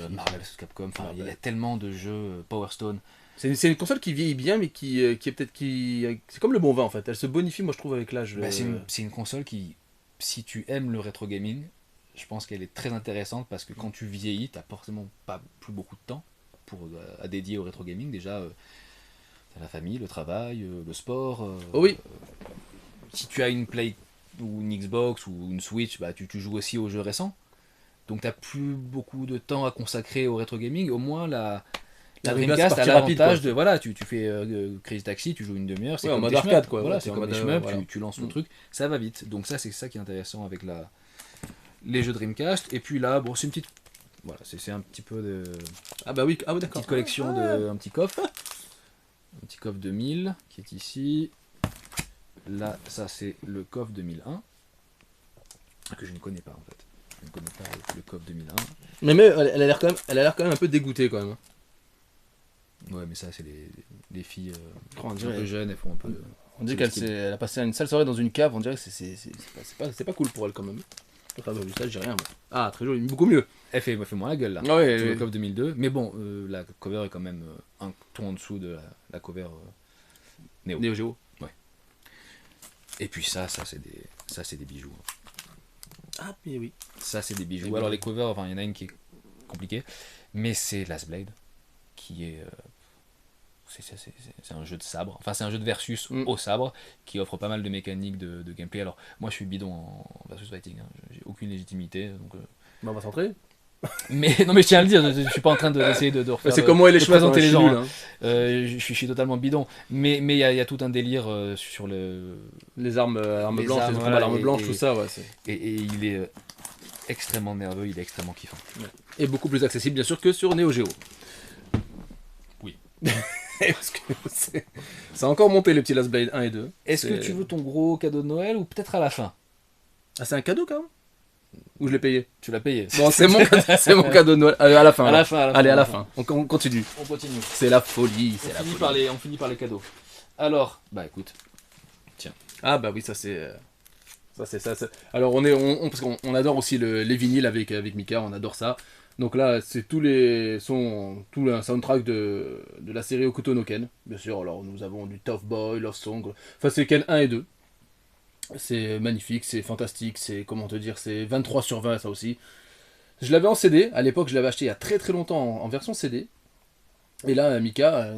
[SPEAKER 2] Marvel vs Capcom, il y a tellement de jeux, Power Stone.
[SPEAKER 1] C'est une console qui vieillit bien, mais qui est peut-être c'est comme le bon vin en fait. Elle se bonifie, moi je trouve, avec l'âge.
[SPEAKER 2] C'est une console qui, si tu aimes le rétro gaming, je pense qu'elle est très intéressante parce que quand tu vieillis, t'as forcément pas plus beaucoup de temps à dédier au rétro gaming. Déjà, t'as la famille, le travail, le sport.
[SPEAKER 1] Oui.
[SPEAKER 2] Si tu as une Play ou une Xbox ou une Switch, bah tu joues aussi aux jeux récents. Donc t'as plus beaucoup de temps à consacrer au rétro gaming. Au moins la Dreamcast a l'avantage de voilà, tu fais Crazy Taxi, tu joues une demi-heure, c'est
[SPEAKER 1] en
[SPEAKER 2] comme
[SPEAKER 1] mode
[SPEAKER 2] des
[SPEAKER 1] arcade quoi.
[SPEAKER 2] Voilà, c'est comme des shmups, tu lances ton truc, ça va vite. Donc ça c'est ça qui est intéressant avec les jeux Dreamcast. Et puis là, bon, c'est une petite, voilà, c'est un petit peu de
[SPEAKER 1] d'accord.
[SPEAKER 2] Petite collection de un petit coffre 2000 qui est ici. Là, ça c'est le coffre 2001 que je ne connais pas en fait. Je ne connais pas le coffre 2001.
[SPEAKER 1] Mais elle a l'air quand même un peu dégoûtée quand même.
[SPEAKER 2] Ouais, mais ça c'est les filles
[SPEAKER 1] un
[SPEAKER 2] peu jeunes, elles font un peu.
[SPEAKER 1] On dit qu'elle a passé une sale soirée dans une cave. On dirait que c'est pas cool pour elle quand même. Enfin, du ça, j'ai rien. Moi. Ah, très joli, beaucoup mieux.
[SPEAKER 2] Elle fait moins la gueule là.
[SPEAKER 1] Ouais,
[SPEAKER 2] le coffre 2002. Mais bon, la cover est quand même un ton en dessous de la cover Neo Geo. Ouais. Et puis ça c'est des bijoux.
[SPEAKER 1] Ah, mais oui.
[SPEAKER 2] Ça c'est des bijoux. Alors les covers, enfin il y en a une qui est compliquée, mais c'est Last Blade qui est c'est un jeu de sabre, enfin c'est un jeu de versus au sabre qui offre pas mal de mécaniques de gameplay. Alors moi je suis bidon en versus fighting, hein. J'ai aucune légitimité donc
[SPEAKER 1] on va s'entrer.
[SPEAKER 2] Mais non, mais je tiens à le dire, je suis pas en train d'essayer de refaire.
[SPEAKER 1] C'est comment elle est
[SPEAKER 2] présenter les gens.
[SPEAKER 1] Hein.
[SPEAKER 2] Je suis totalement bidon. Mais il y a tout un délire sur
[SPEAKER 1] les armes blanches, les combats d'armes blanches, tout ça. Ouais,
[SPEAKER 2] et il est extrêmement nerveux, il est extrêmement kiffant.
[SPEAKER 1] Ouais. Et beaucoup plus accessible, bien sûr, que sur Neo Geo.
[SPEAKER 2] Oui.
[SPEAKER 1] Parce que ça a encore monté les petits Last Blade 1 et 2.
[SPEAKER 2] Est-ce que tu veux ton gros cadeau de Noël ou peut-être à la fin?
[SPEAKER 1] Ah, c'est un cadeau quand même? Ou je l'ai payé?
[SPEAKER 2] Tu l'as payé.
[SPEAKER 1] Bon, c'est mon cadeau de Noël. Allez, à la fin. Allez, à la fin. On continue.
[SPEAKER 2] On continue.
[SPEAKER 1] C'est la folie.
[SPEAKER 2] On finit par les cadeaux. Alors, bah écoute. Tiens.
[SPEAKER 1] Ah bah oui, ça c'est. Alors parce qu'on adore aussi les vinyles avec Mika, on adore ça. Donc là, c'est tout le soundtrack de la série Hokuto no Ken. Bien sûr, alors nous avons du Tough Boy, Love Song. Enfin, c'est Ken 1 et 2. C'est magnifique, c'est fantastique, c'est, comment te dire, c'est 23 sur 20 ça aussi. Je l'avais en CD, à l'époque je l'avais acheté il y a très très longtemps en version CD. Et là, Mika,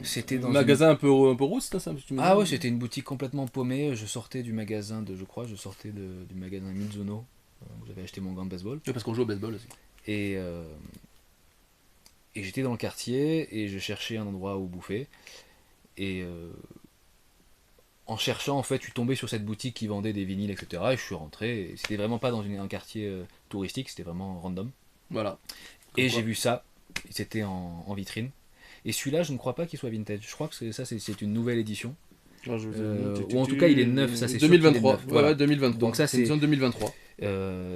[SPEAKER 1] c'était dans un magasin un peu rousse, ça?
[SPEAKER 2] Ah ouais, c'était une boutique complètement paumée. Je sortais du magasin du magasin Mizuno, où j'avais acheté mon gant de baseball.
[SPEAKER 1] Oui, parce qu'on joue au baseball aussi.
[SPEAKER 2] Et j'étais dans le quartier et je cherchais un endroit où bouffer. Et en cherchant, en fait, je suis tombé sur cette boutique qui vendait des vinyles, etc. Et je suis rentré. Et c'était vraiment pas dans un quartier touristique, c'était vraiment random.
[SPEAKER 1] Voilà.
[SPEAKER 2] Et j'ai vu ça, c'était en vitrine. Et celui-là, je ne crois pas qu'il soit vintage. Je crois que c'est une nouvelle édition. Ou en tout cas, il est neuf, ça c'est
[SPEAKER 1] 2023.
[SPEAKER 2] sûr qu'il est neuf. Voilà.
[SPEAKER 1] Ouais, 2023.
[SPEAKER 2] Donc ça,
[SPEAKER 1] c'est une zone 2023.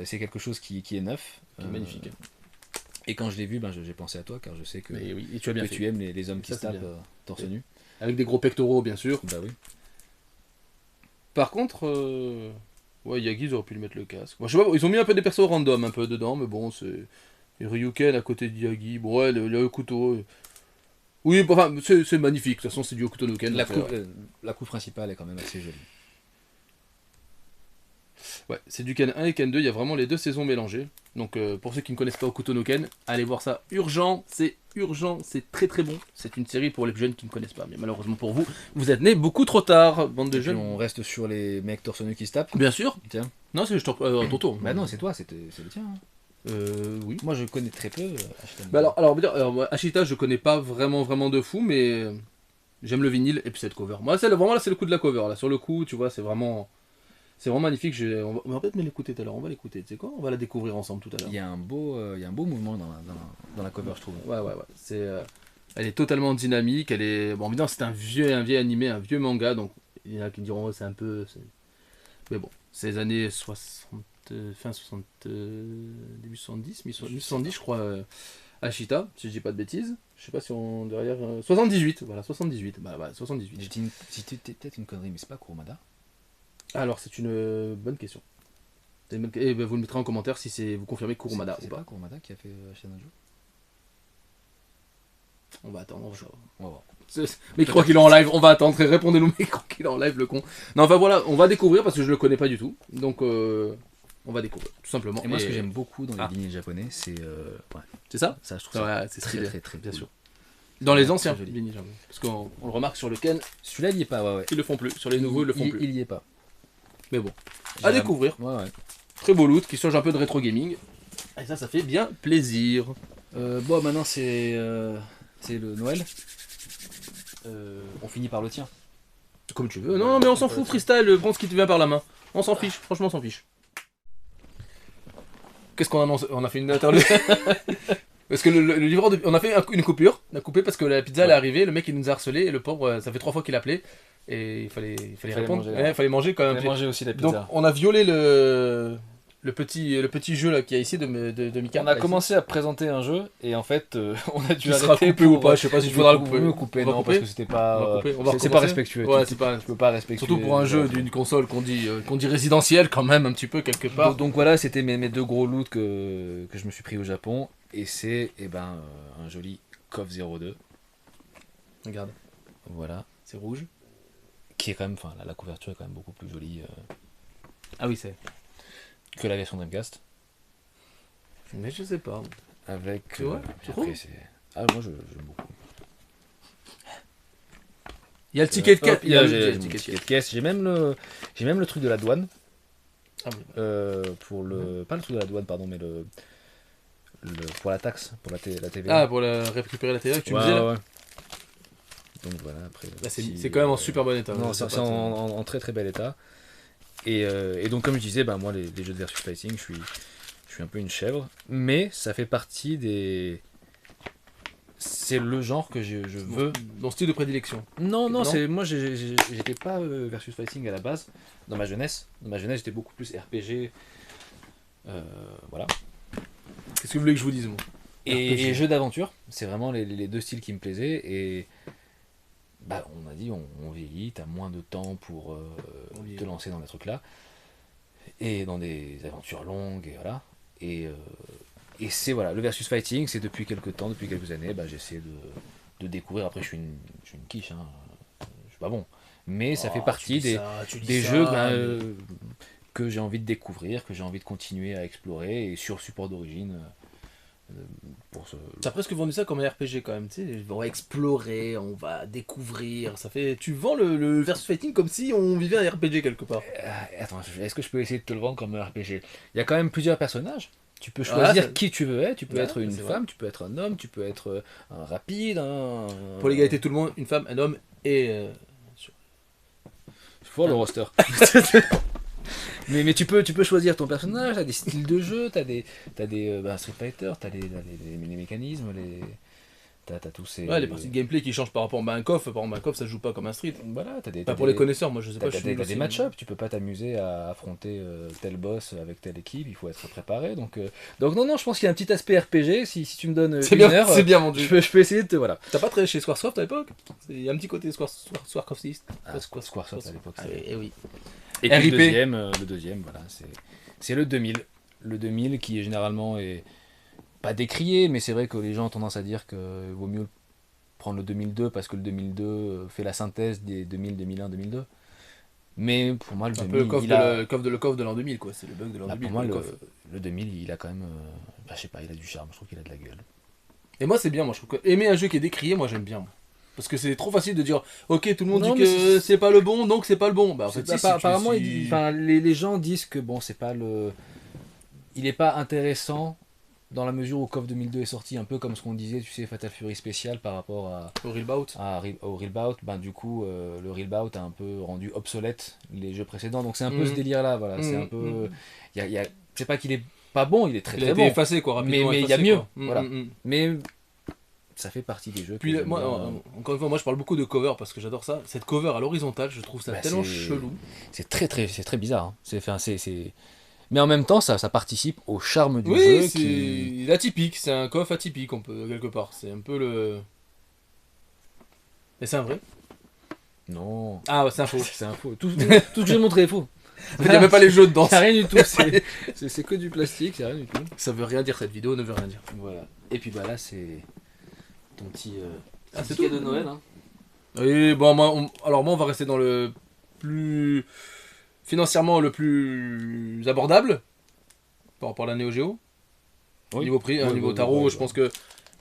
[SPEAKER 2] C'est quelque chose qui est neuf.
[SPEAKER 1] Magnifique.
[SPEAKER 2] Et quand je l'ai vu, j'ai pensé à toi, car je sais que,
[SPEAKER 1] oui, et tu as bien fait.
[SPEAKER 2] Tu aimes les hommes qui se tapent torse nu.
[SPEAKER 1] Avec des gros pectoraux, bien sûr.
[SPEAKER 2] Bah oui.
[SPEAKER 1] Par contre, ouais, Yagi, ils auraient pu lui mettre le casque. Moi, je sais pas, ils ont mis un peu des persos random un peu dedans, mais bon, c'est. Et Ryuken à côté de Yagi. Bon, ouais, le couteau. Oui, enfin, c'est magnifique. De toute façon, c'est du Hokuto no Ken.
[SPEAKER 2] La coupe principale est quand même assez jolie.
[SPEAKER 1] Ouais, c'est du Ken 1 et Ken 2, il y a vraiment les deux saisons mélangées. Donc pour ceux qui ne connaissent pas Hokuto no Ken, allez voir ça urgent, c'est très très bon. C'est une série pour les jeunes qui ne connaissent pas, mais malheureusement pour vous, vous êtes nés beaucoup trop tard, bande de jeunes.
[SPEAKER 2] On reste sur les mecs torse nu qui se tapent.
[SPEAKER 1] Bien sûr.
[SPEAKER 2] Tiens.
[SPEAKER 1] Non, c'est ton tour.
[SPEAKER 2] Bah non, c'est toi, c'est le tien.
[SPEAKER 1] Oui.
[SPEAKER 2] Moi je connais très peu Ashita.
[SPEAKER 1] Bah alors, Ashita, je connais pas vraiment de fou, mais j'aime le vinyle et puis cette cover. Moi, vraiment là, c'est le coup de la cover. Là, sur le coup, tu vois, c'est vraiment magnifique. On va peut-être l'écouter tout à l'heure. On va l'écouter. Tu sais quoi? On va la découvrir ensemble tout à l'heure.
[SPEAKER 2] Il y a un beau mouvement dans la cover, je trouve.
[SPEAKER 1] Ouais. Elle est totalement dynamique. Elle est bon. Évidemment, c'est un vieil animé, un vieux manga. Donc il y en a qui diront c'est un peu. Mais bon, c'est les années 60, fin 60, début 70, 70 je crois. Ashita, si je dis pas de bêtises. Je sais pas si on derrière 78. Voilà, 78. Bah 78.
[SPEAKER 2] J'ai peut-être une connerie, mais c'est pas Kurumada.
[SPEAKER 1] Alors, c'est une bonne question. Et ben, vous le mettrez en commentaire si vous confirmez Kurumada ou pas.
[SPEAKER 2] C'est pas Kurumada qui a fait Shinanjo.
[SPEAKER 1] On va attendre,
[SPEAKER 2] on va voir.
[SPEAKER 1] Mais crois qu'il est en live, on va attendre. Répondez-nous, mais crois qu'il est en live, le con. Non, enfin voilà, on va découvrir parce que je le connais pas du tout. Donc, on va découvrir, tout simplement.
[SPEAKER 2] Et moi, ce que j'aime beaucoup dans les vinyles japonais, c'est.
[SPEAKER 1] C'est ça?
[SPEAKER 2] Ça, je trouve ça
[SPEAKER 1] c'est
[SPEAKER 2] très,
[SPEAKER 1] très,
[SPEAKER 2] très
[SPEAKER 1] bien
[SPEAKER 2] cool.
[SPEAKER 1] sûr. Dans les anciens vinyles, parce qu'on le remarque sur le Ken.
[SPEAKER 2] Celui-là, il y est pas, ouais.
[SPEAKER 1] Ils le font plus. Sur les nouveaux, ils le font plus.
[SPEAKER 2] Il y est pas.
[SPEAKER 1] Mais bon, à découvrir.
[SPEAKER 2] Ouais.
[SPEAKER 1] Très beau loot qui change un peu de rétro gaming. Et ça fait bien plaisir.
[SPEAKER 2] Bon, maintenant c'est le Noël. On finit par le tien.
[SPEAKER 1] Comme tu veux. Non, mais on s'en fout, freestyle, prends ce qui te vient par la main. On s'en fiche, franchement, on s'en fiche. Qu'est-ce qu'on annonce? On a fait une interlude. Parce que le livreur, on a fait une coupure. On a coupé parce que la pizza elle est arrivée, le mec il nous a harcelé et le pauvre, ça fait 3 fois qu'il appelait. Et il fallait répondre. Il fallait manger quand même.
[SPEAKER 2] Il fallait manger aussi la pizza.
[SPEAKER 1] Donc on a violé le petit jeu là qu'il y a ici de Mika.
[SPEAKER 2] On a commencé à présenter un jeu et en fait on a dû
[SPEAKER 1] il sera coupé ou pas, je sais pas si
[SPEAKER 2] il faudra le couper. Non, parce que c'était pas c'est pas respectueux.
[SPEAKER 1] Ouais, c'est pas,
[SPEAKER 2] tu peux pas respecter.
[SPEAKER 1] Surtout pour un jeu d'une console qu'on dit résidentielle quand même un petit peu quelque part.
[SPEAKER 2] Donc voilà, c'était mes deux gros loots que je me suis pris au Japon et c'est un joli KOF 02.
[SPEAKER 1] Regarde.
[SPEAKER 2] Voilà,
[SPEAKER 1] c'est rouge.
[SPEAKER 2] Qui est quand même, enfin la couverture est quand même beaucoup plus jolie.
[SPEAKER 1] Ah oui, c'est
[SPEAKER 2] que la version Dreamcast.
[SPEAKER 1] Mais je sais pas.
[SPEAKER 2] Avec.
[SPEAKER 1] Tu vois
[SPEAKER 2] après, c'est. Ah, moi j'aime beaucoup.
[SPEAKER 1] Il y a le ticket de caisse.
[SPEAKER 2] Il y a le ticket de caisse. J'ai même le truc de la douane.
[SPEAKER 1] Ah oui.
[SPEAKER 2] Pour le. Pas le truc de la douane, pardon, mais pour la taxe, pour la TVA.
[SPEAKER 1] Ah, pour récupérer la TVA que tu me disais là.
[SPEAKER 2] Ouais. Donc voilà, après.
[SPEAKER 1] Là, c'est quand même en super bon état.
[SPEAKER 2] Non, c'est en très très bel état. Et donc, comme je disais, moi, les jeux de versus fighting, je suis un peu une chèvre. Mais ça fait partie des. C'est le genre que je veux.
[SPEAKER 1] Mon style de prédilection.
[SPEAKER 2] Non, moi, j'étais pas versus fighting à la base. Dans ma jeunesse, j'étais beaucoup plus RPG. Voilà.
[SPEAKER 1] Qu'est-ce que vous voulez que je vous dise, moi?
[SPEAKER 2] Et jeux d'aventure, c'est vraiment les deux styles qui me plaisaient. Et. On a dit, on vieillit, t'as moins de temps pour te lancer dans des trucs là, et dans des aventures longues, et voilà. Et c'est voilà, le versus fighting, c'est depuis quelques années, j'essaie de découvrir. Après, je suis une quiche, je suis pas bon, mais ça fait partie des jeux que j'ai envie de découvrir, que j'ai envie de continuer à explorer, et sur support d'origine.
[SPEAKER 1] T'as presque vendu ça comme un RPG quand même, tu sais, on va explorer, on va découvrir, ça fait... Tu vends le versus fighting comme si on vivait un RPG quelque part.
[SPEAKER 2] Attends, est-ce que je peux essayer de te le vendre comme un RPG? Il y a quand même plusieurs personnages, tu peux choisir qui tu veux être, tu peux être une femme, tu peux être un homme, tu peux être un rapide,
[SPEAKER 1] Pour l'égalité de tout le monde, une femme, un homme et...
[SPEAKER 2] fort le roster. mais tu peux choisir ton personnage, t'as des styles de jeu, t'as des Street Fighter, t'as les mécanismes, t'as tous ces...
[SPEAKER 1] Ouais, les parties de gameplay qui changent par rapport à un KOF. Par exemple, un KOF, ça se joue pas comme un Street.
[SPEAKER 2] Voilà,
[SPEAKER 1] Pas pour les connaisseurs, moi je sais pas.
[SPEAKER 2] T'as des match-up, tu peux pas t'amuser à affronter tel boss avec telle équipe, il faut être préparé. Donc non, je pense qu'il y a un petit aspect RPG. Si tu me donnes une heure,
[SPEAKER 1] c'est bien vendu.
[SPEAKER 2] Je peux essayer de te... Voilà.
[SPEAKER 1] T'as pas travaillé chez Squaresoft à l'époque? Il y a un petit côté Squaresoftiste.
[SPEAKER 2] Squaresoft à l'époque.
[SPEAKER 1] Oui.
[SPEAKER 2] Et puis le deuxième, voilà, c'est le 2000. Le 2000 qui est généralement pas décrié, mais c'est vrai que les gens ont tendance à dire qu'il vaut mieux prendre le 2002 parce que le 2002 fait la synthèse des 2000, 2001, 2002. Mais pour moi, le 2000,
[SPEAKER 1] le coff de l'an 2000, quoi. C'est le bug de l'an 2000.
[SPEAKER 2] Pour moi, le 2000, il a quand même, je sais pas, il a du charme. Je trouve qu'il a de la gueule.
[SPEAKER 1] Et moi, c'est bien. Moi, je trouve que aimer un jeu qui est décrié, moi, j'aime bien. Moi. Parce que c'est trop facile de dire, ok, tout le monde dit que c'est pas le bon, donc c'est pas le bon. Bah, en fait,
[SPEAKER 2] apparemment, les gens disent que bon, c'est pas le, il est pas intéressant. Dans la mesure où KOF 2002 est sorti, un peu comme ce qu'on disait, tu sais, Fatal Fury spécial par rapport
[SPEAKER 1] au Real Bout.
[SPEAKER 2] Au Real Bout, ben du coup, le Real Bout a un peu rendu obsolète les jeux précédents. Donc c'est un peu ce délire-là, voilà. C'est un peu, c'est pas qu'il est pas bon, il est très très bon.
[SPEAKER 1] Il a été effacé, quoi, rapidement.
[SPEAKER 2] Mais il y a mieux, voilà. Mais ça fait partie des jeux.
[SPEAKER 1] Puis moi, encore une fois, moi je parle beaucoup de cover parce que j'adore ça. Cette cover à l'horizontale, je trouve ça tellement chelou.
[SPEAKER 2] C'est très bizarre. Hein. Mais en même temps, ça participe au charme du jeu.
[SPEAKER 1] Oui, c'est atypique, c'est un KOF atypique, on peut, quelque part. C'est un peu le... Mais c'est un vrai?
[SPEAKER 2] Non.
[SPEAKER 1] Ah, ouais, c'est un faux.
[SPEAKER 2] C'est un faux. Tout ce que j'ai montré est faux.
[SPEAKER 1] Il n'y a même pas les jeux dedans.
[SPEAKER 2] C'est rien du tout, c'est que du plastique, c'est rien du tout.
[SPEAKER 1] Ça veut rien dire, cette vidéo ne veut rien dire.
[SPEAKER 2] Voilà. Et puis bah là, c'est ton petit
[SPEAKER 1] c'est
[SPEAKER 2] cadeau de Noël. Hein.
[SPEAKER 1] Oui, bon, moi, on va rester dans le plus... financièrement le plus abordable par rapport à la Neo Geo. Oui. Niveau prix, niveau tarot, je pense que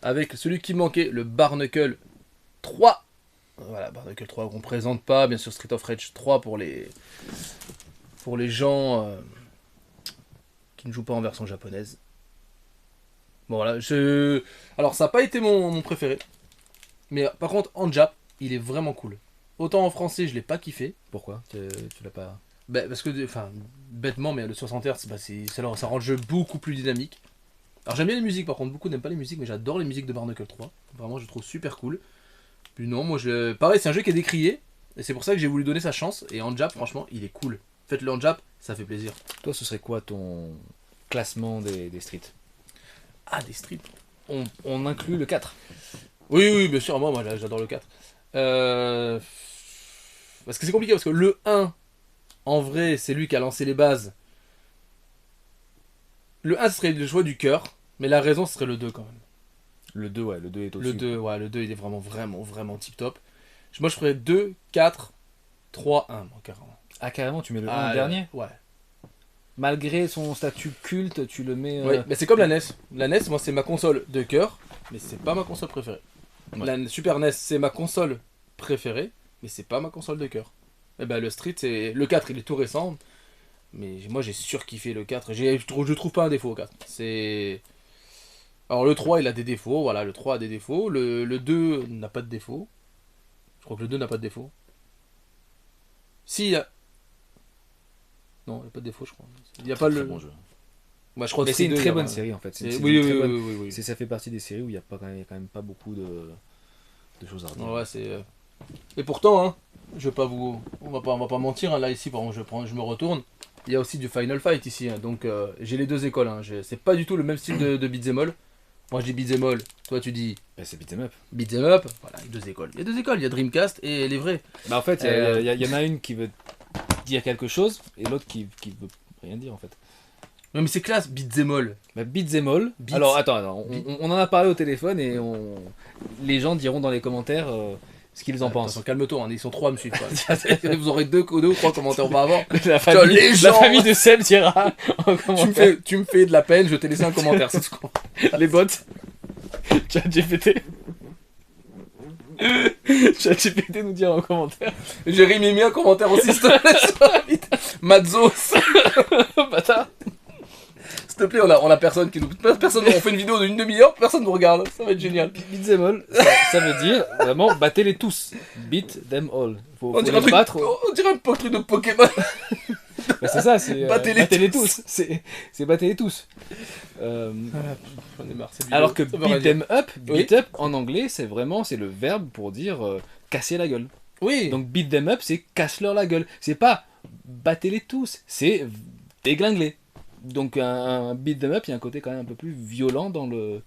[SPEAKER 1] avec celui qui manquait, le Barnacle 3. Voilà, Barnacle 3 qu'on présente pas, bien sûr Street of Rage 3 pour les gens qui ne jouent pas en version japonaise. Bon voilà, alors ça n'a pas été mon préféré. Mais par contre en Jap, il est vraiment cool. Autant en français, je l'ai pas kiffé.
[SPEAKER 2] Pourquoi tu l'as pas...
[SPEAKER 1] Bah, parce que, bêtement, mais le 60 Hz, ça rend le jeu beaucoup plus dynamique. Alors j'aime bien les musiques, par contre, beaucoup n'aiment pas les musiques, mais j'adore les musiques de Barnacle 3. Vraiment, je trouve super cool. Puis non, moi, pareil, c'est un jeu qui est décrié, et c'est pour ça que j'ai voulu donner sa chance. Et en Jap, franchement, il est cool. Faites-le en Jap, ça fait plaisir.
[SPEAKER 2] Toi, ce serait quoi ton classement des streets?
[SPEAKER 1] Ah, des streets.
[SPEAKER 2] On inclut le 4.
[SPEAKER 1] Oui, bien sûr, moi j'adore le 4. Parce que c'est compliqué, parce que le 1... En vrai, c'est lui qui a lancé les bases. Le 1 serait le choix du cœur, mais la raison ce serait le 2 quand même.
[SPEAKER 2] Le 2 est au-dessus.
[SPEAKER 1] Le 2 il est vraiment tip top. Moi je ferais 2, 4, 3, 1, moi carrément.
[SPEAKER 2] Ah carrément, tu mets le 1 en dernier?
[SPEAKER 1] Ouais.
[SPEAKER 2] Malgré son statut culte, tu le mets...
[SPEAKER 1] Oui, mais c'est comme la NES. La NES, moi c'est ma console de cœur, mais c'est pas ma console préférée. Ouais. La Super NES, c'est ma console préférée, mais c'est pas ma console de cœur. Et ben le Street, c'est le 4, il est tout récent, mais moi j'ai surkiffé le 4. Je trouve pas un défaut au 4. Alors le 3 il a des défauts, voilà, le 3 a des défauts, le 2 n'a pas de défaut. Je crois que le 2 n'a pas de défaut. Si, il y a... Non, il n'y a pas de défaut, je crois. Il n'y a pas le...
[SPEAKER 2] bon jeu.
[SPEAKER 1] Moi, je crois
[SPEAKER 2] mais
[SPEAKER 1] que
[SPEAKER 2] c'est une très bonne série en fait.
[SPEAKER 1] Oui.
[SPEAKER 2] Ça fait partie des séries où il y a quand même pas beaucoup de choses à redire.
[SPEAKER 1] Ouais, c'est... Et pourtant, hein, on va pas mentir, hein, là ici, par exemple, je me retourne, il y a aussi du Final Fight ici, hein, donc j'ai les deux écoles, hein, c'est pas du tout le même style de beat'em all. Moi je dis beat'em all, toi tu dis...
[SPEAKER 2] c'est beat'em up.
[SPEAKER 1] Beat'em up, voilà, il y a deux écoles, il y a Dreamcast et les vrais.
[SPEAKER 2] Bah en fait, il y en a une qui veut dire quelque chose et l'autre qui veut rien dire en fait.
[SPEAKER 1] Non mais c'est classe, beat'em all.
[SPEAKER 2] Bah beat'em all. Alors attends, on en a parlé au téléphone et les gens diront dans les commentaires... ce qu'ils en pensent.
[SPEAKER 1] Calme-toi, hein, ils sont 3 à me suivre. Vous aurez 2 ou 3 commentaires auparavant.
[SPEAKER 2] La famille de Seb dira en commentaire.
[SPEAKER 1] Tu me fais de la peine, je t'ai laissé un commentaire. C'est ce qu'on...
[SPEAKER 2] Les bots. ChatGPT. ChatGPT nous dira en commentaire.
[SPEAKER 1] Jérémy mis un commentaire aussi. Mazos.
[SPEAKER 2] Bâtard.
[SPEAKER 1] S'il te plaît, on a personne qui nous... Personne, on fait une vidéo d'une demi-heure, personne nous regarde. Ça va être génial.
[SPEAKER 2] Beat them all, ça veut dire vraiment battez-les tous. Beat them all.
[SPEAKER 1] On dirait un truc de Pokémon.
[SPEAKER 2] Bah, c'est ça, c'est
[SPEAKER 1] battez-les
[SPEAKER 2] tous. C'est battez-les tous.
[SPEAKER 1] J'en ai marre, cette vidéo.
[SPEAKER 2] Alors que
[SPEAKER 1] Ça veut rien
[SPEAKER 2] beat
[SPEAKER 1] dire.
[SPEAKER 2] them up,
[SPEAKER 1] Oui.
[SPEAKER 2] beat up en anglais, c'est le verbe pour dire casser la gueule.
[SPEAKER 1] Oui.
[SPEAKER 2] Donc beat them up, c'est casse-leur la gueule. C'est pas battez-les tous, c'est déglingue-les. Donc un beat them up, il y a un côté quand même un peu plus violent dans le...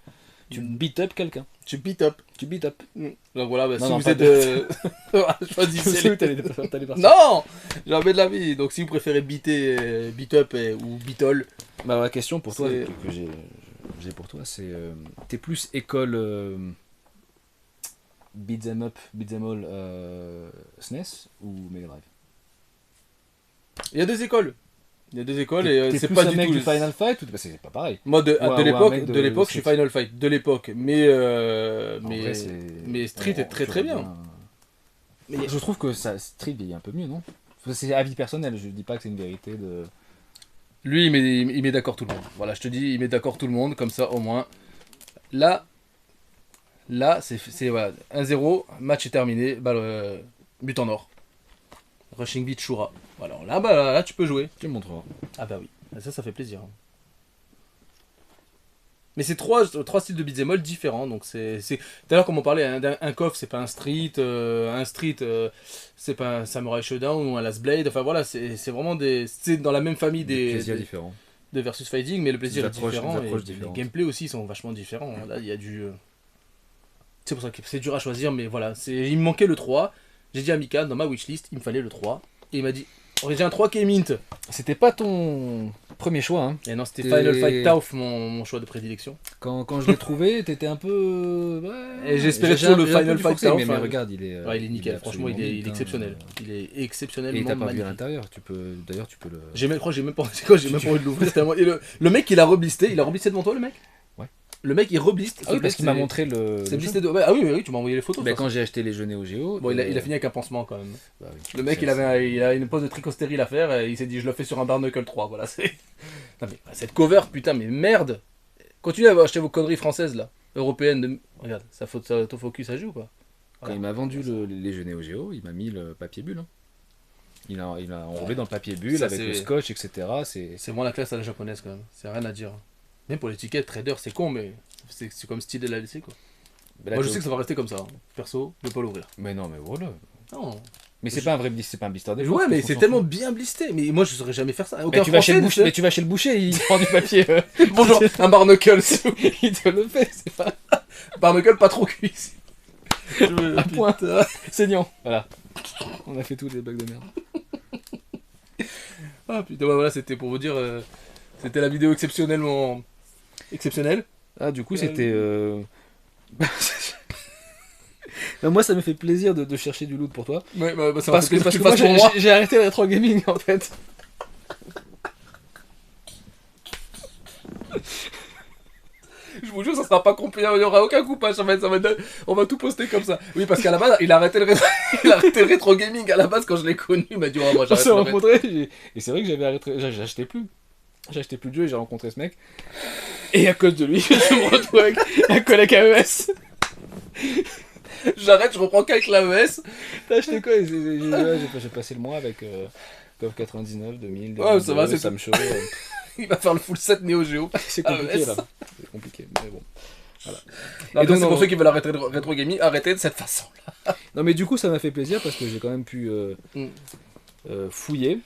[SPEAKER 2] Tu beat up quelqu'un.
[SPEAKER 1] Tu beat up.
[SPEAKER 2] Tu beat up.
[SPEAKER 1] Donc voilà, bah,
[SPEAKER 2] Non,
[SPEAKER 1] si
[SPEAKER 2] non,
[SPEAKER 1] vous
[SPEAKER 2] pas
[SPEAKER 1] êtes... Choisissez
[SPEAKER 2] Je sais
[SPEAKER 1] les...
[SPEAKER 2] où t'allais partir.
[SPEAKER 1] Non, jamais de la vie. Donc si vous préférez beat up ou beatall,
[SPEAKER 2] Bah, la question pour toi
[SPEAKER 1] C'est-
[SPEAKER 2] que j'ai pour toi, c'est t'es plus école beat them up, beat them all SNES ou Mega Drive?
[SPEAKER 1] il y a deux écoles. Il y a deux écoles et
[SPEAKER 2] T'es
[SPEAKER 1] c'est
[SPEAKER 2] plus
[SPEAKER 1] pas
[SPEAKER 2] un
[SPEAKER 1] du
[SPEAKER 2] mec
[SPEAKER 1] tout.
[SPEAKER 2] du Final Fight ou c'est pas pareil?
[SPEAKER 1] Moi de
[SPEAKER 2] ou un
[SPEAKER 1] l'époque,
[SPEAKER 2] mec
[SPEAKER 1] de
[SPEAKER 2] de
[SPEAKER 1] l'époque, je suis
[SPEAKER 2] Street.
[SPEAKER 1] Final Fight, de l'époque. Mais
[SPEAKER 2] En vrai,
[SPEAKER 1] mais Street est très très bien.
[SPEAKER 2] Mais je trouve que ça Street vieillit un peu mieux, non? C'est avis personnel, je dis pas que c'est une vérité de.
[SPEAKER 1] Lui, il met d'accord tout le monde. Voilà, je te dis, il met d'accord tout le monde, comme ça au moins. Là, c'est voilà, 1-0, match est terminé, but en or. Rushing beat Shura. Voilà, là, tu peux jouer.
[SPEAKER 2] Tu me montreras.
[SPEAKER 1] Ah bah oui, ça fait plaisir. Mais c'est trois styles de beat'em all différents, donc c'est... Tout à l'heure, comme on parlait, un KOF, c'est pas un Street, c'est pas un Samurai Shodown ou un Last Blade, enfin voilà, c'est vraiment c'est dans la même famille
[SPEAKER 2] Des plaisirs
[SPEAKER 1] des,
[SPEAKER 2] différents.
[SPEAKER 1] de versus fighting, mais le plaisir
[SPEAKER 2] Des
[SPEAKER 1] est différent,
[SPEAKER 2] approches
[SPEAKER 1] et les
[SPEAKER 2] différentes.
[SPEAKER 1] gameplays aussi sont vachement différents. Là, il y a du... C'est pour ça que c'est dur à choisir, mais voilà, il me manquait le 3, j'ai dit à Mika, dans ma wishlist, il me fallait le 3, et il m'a dit, oh, j'ai un 3 qui est mint.
[SPEAKER 2] C'était pas ton premier choix, hein.
[SPEAKER 1] Et non, c'était
[SPEAKER 2] T'es-
[SPEAKER 1] Final Fight Tauf, mon choix de prédilection.
[SPEAKER 2] Quand je l'ai trouvé, t'étais un peu. Ouais,
[SPEAKER 1] Et j'espérais toujours le
[SPEAKER 2] j'ai un peu
[SPEAKER 1] Final
[SPEAKER 2] dû
[SPEAKER 1] Fight
[SPEAKER 2] forcer,
[SPEAKER 1] Town,
[SPEAKER 2] mais
[SPEAKER 1] enfin,
[SPEAKER 2] regarde, il est.
[SPEAKER 1] Ouais, il est nickel, franchement, il est
[SPEAKER 2] absolument
[SPEAKER 1] exceptionnel. Il est exceptionnellement
[SPEAKER 2] Et t'as pas vu à
[SPEAKER 1] magnifique.
[SPEAKER 2] l'intérieur. D'ailleurs, tu peux le.
[SPEAKER 1] Je crois que j'ai même pas, c'est quoi, j'ai même pas envie de l'ouvrir tellement. Et le mec, il a reblisté devant toi, le mec.
[SPEAKER 2] Ouais.
[SPEAKER 1] Le mec, il rebliste.
[SPEAKER 2] Ah oui, parce qu'il m'a montré
[SPEAKER 1] C'est
[SPEAKER 2] le
[SPEAKER 1] blisté
[SPEAKER 2] jeu.
[SPEAKER 1] de. Ouais, ah oui, tu m'as envoyé les photos.
[SPEAKER 2] Ben,
[SPEAKER 1] de toute
[SPEAKER 2] quand j'ai acheté les jeux Neo Geo.
[SPEAKER 1] façon. Bon, il a fini avec un pansement quand même.
[SPEAKER 2] Bah oui.
[SPEAKER 1] Le mec,
[SPEAKER 2] C'est-
[SPEAKER 1] il a une pose de tricot stérile à faire et il s'est dit, je le fais sur un Barnacle 3. Voilà, c'est. Non, mais cette cover, putain, mais merde. Continuez à acheter vos conneries françaises là, européennes. Regarde, ça autofocus, ça joue ou pas?
[SPEAKER 2] Quand il m'a vendu les jeux Neo Geo, il m'a mis le papier bulle. Hein. Il a enrobé dans le papier bulle
[SPEAKER 1] Ça,
[SPEAKER 2] avec
[SPEAKER 1] c'est-
[SPEAKER 2] le scotch, etc.
[SPEAKER 1] C'est moins la classe à la japonaise quand même, c'est rien à dire. Même pour l'étiquette, trader, c'est con, mais c'est comme style de la LC quoi.
[SPEAKER 2] Mais là,
[SPEAKER 1] Moi je sais que ça va rester comme ça. Hein. Perso, je vais pas l'ouvrir.
[SPEAKER 2] Mais non, mais voilà.
[SPEAKER 1] Non.
[SPEAKER 2] Mais c'est pas un vrai blister, c'est pas un blister des
[SPEAKER 1] Ouais, mais c'est tellement bien blisté. Mais moi je saurais jamais faire ça. Aucun
[SPEAKER 2] Mais tu vas chez le
[SPEAKER 1] Français,
[SPEAKER 2] boucher, mais tu vas chez le boucher, il prend du papier.
[SPEAKER 1] Bonjour, un barnacle,
[SPEAKER 2] Il te le fait, c'est pas
[SPEAKER 1] barnacle pas trop cuit.
[SPEAKER 2] à point. Saignant. Voilà. On a fait tous les bugs de merde.
[SPEAKER 1] Ah putain, bah voilà, c'était pour vous dire, c'était la vidéo exceptionnellement exceptionnelle.
[SPEAKER 2] Ah, du coup, c'était. Bah, moi, ça me fait plaisir de chercher du loot pour toi.
[SPEAKER 1] Ouais, bah, ça
[SPEAKER 2] Parce que,
[SPEAKER 1] tu le
[SPEAKER 2] moi,
[SPEAKER 1] fasses pour moi.
[SPEAKER 2] j'ai arrêté le rétro gaming en fait.
[SPEAKER 1] Je vous jure, ça sera pas compris, il y aura aucun coupage, on va tout poster comme ça. Oui, parce qu'à la base, il a arrêté le rétro gaming à la base quand je l'ai connu, il m'a dit, oh, moi
[SPEAKER 2] On
[SPEAKER 1] j'arrête
[SPEAKER 2] s'est
[SPEAKER 1] le rétro.
[SPEAKER 2] rencontrés et c'est vrai que j'avais arrêté. J'achetais plus. J'achetais plus de jeux et j'ai rencontré ce mec. Et à cause de lui, je me retrouve avec un collègue AES.
[SPEAKER 1] J'arrête, je reprends qu'avec l'AES.
[SPEAKER 2] T'as acheté quoi? J'ai passé le mois avec KOF 99, 2000,
[SPEAKER 1] Ouais, ça va, c'est
[SPEAKER 2] ça me chaud.
[SPEAKER 1] Il va faire le full set Neo Geo.
[SPEAKER 2] C'est compliqué
[SPEAKER 1] AES.
[SPEAKER 2] là. C'est compliqué, mais bon.
[SPEAKER 1] Et
[SPEAKER 2] Et
[SPEAKER 1] donc, c'est
[SPEAKER 2] non,
[SPEAKER 1] pour ceux qui veulent arrêter le rétro gaming, arrêtez de cette façon.
[SPEAKER 2] Non mais du coup ça m'a fait plaisir parce que j'ai quand même pu fouiller.